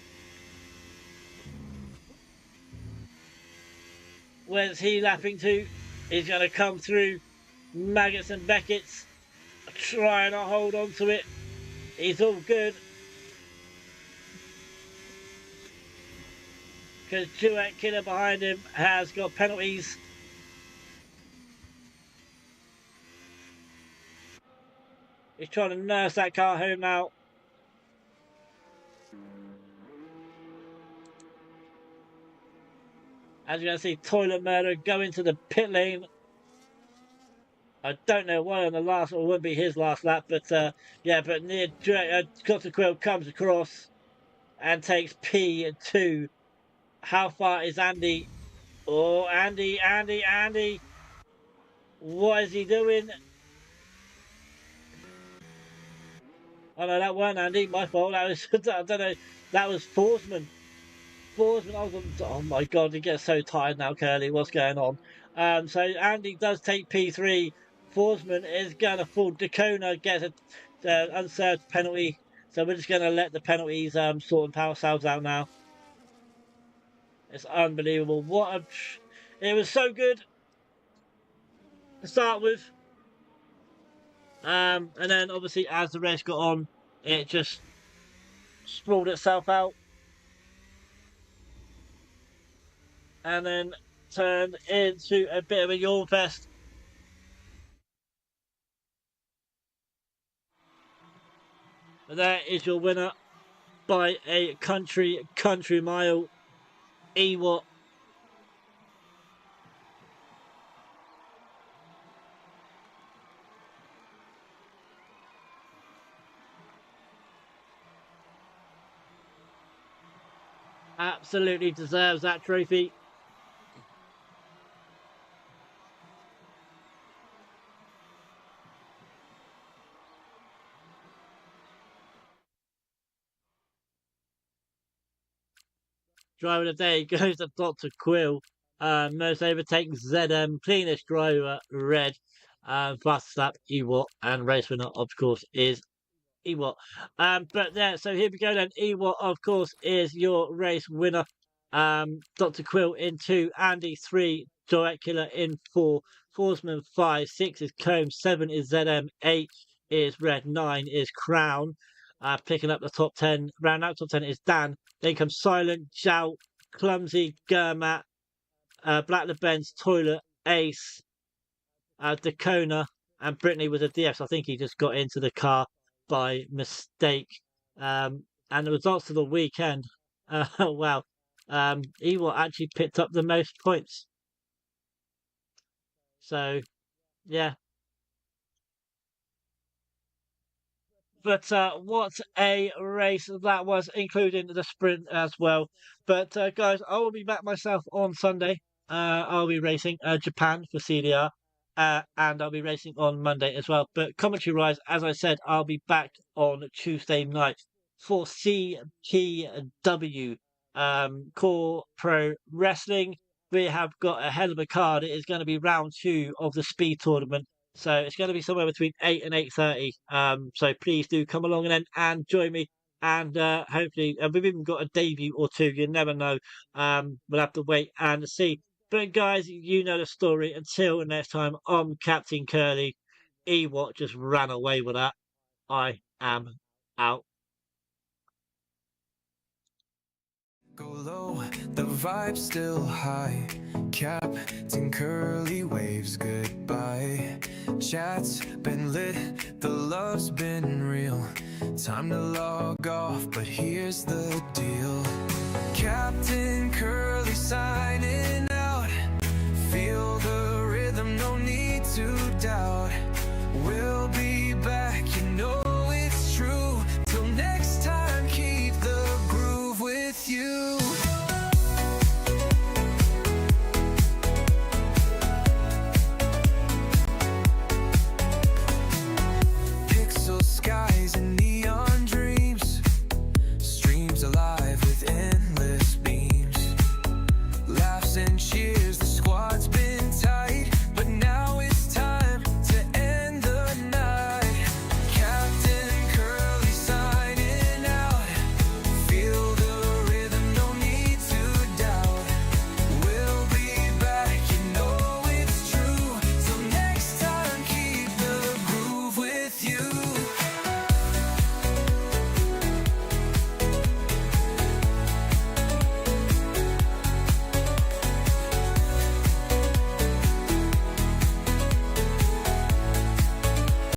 Where's he lapping to? He's going to come through Maggots and Beckett's, trying to hold on to it. He's all good. Because Duet Killer behind him has got penalties. He's trying to nurse that car home now. As you're going to see Toilet Murder go into the pit lane. I don't know why on the last, or it wouldn't be his last lap, but yeah, but near Cotter Quill comes across and takes P2. How far is Andy? Oh, Andy. What is he doing? Oh no, that wasn't Andy. My fault. That was, I don't know. That was Forsman. Forsman, oh my god, he gets so tired now, Curly. What's going on? So Andy does take P3. Forsman is going to fall. Dacona gets a unserved penalty. So we're just going to let the penalties sort ourselves out now. It's unbelievable. It was so good to start with. And then obviously as the race got on, it just sprawled itself out. And then turned into a bit of a yawn fest. But there is your winner by a country mile. Ewart. Absolutely deserves that trophy. Driver of the day goes to Dr. Quill. Most overtakes ZM, cleanest driver, Red. Fastest lap, Ewart, and race winner, of course, is Ewart. But there, so here we go then. Ewart, of course, is your race winner. Dr. Quill in 2, Andy 3, Direct Killer in 4, Forsman 5, 6 is Combs, 7 is ZM, 8 is Red, 9 is Crown. Picking up the top 10, round out top 10 is Dan. Then comes Silent, Jout, Clumsy, Gurmat, Black LeBenz, Toilet, Ace, Dacona, and Brittany was a DF. So I think he just got into the car by mistake. And the results of the weekend, wow, Ewart actually picked up the most points. So, yeah. But what a race that was, including the sprint as well. But guys, I will be back myself on Sunday. I'll be racing Japan for CDR. And I'll be racing on Monday as well. But commentary wise, as I said, I'll be back on Tuesday night for CPW Core Pro Wrestling. We have got a hell of a card. It is going to be round 2 of the speed tournament. So it's going to be somewhere between 8 and 8:30. So please do come along and join me. And hopefully, we've even got a debut or two. You never know. We'll have to wait and see. But guys, you know the story. Until next time, I'm Captain Curly. Ewart just ran away with that. I am out. Go low, the vibe's still high. Captain Curly waves goodbye. Chat's been lit, the love's been real. Time to log off, but here's the deal. Captain Curly signing out. Feel the rhythm, no need to doubt. We'll be back, you know it's true. Till next time, keep the groove with you. Pixel skies and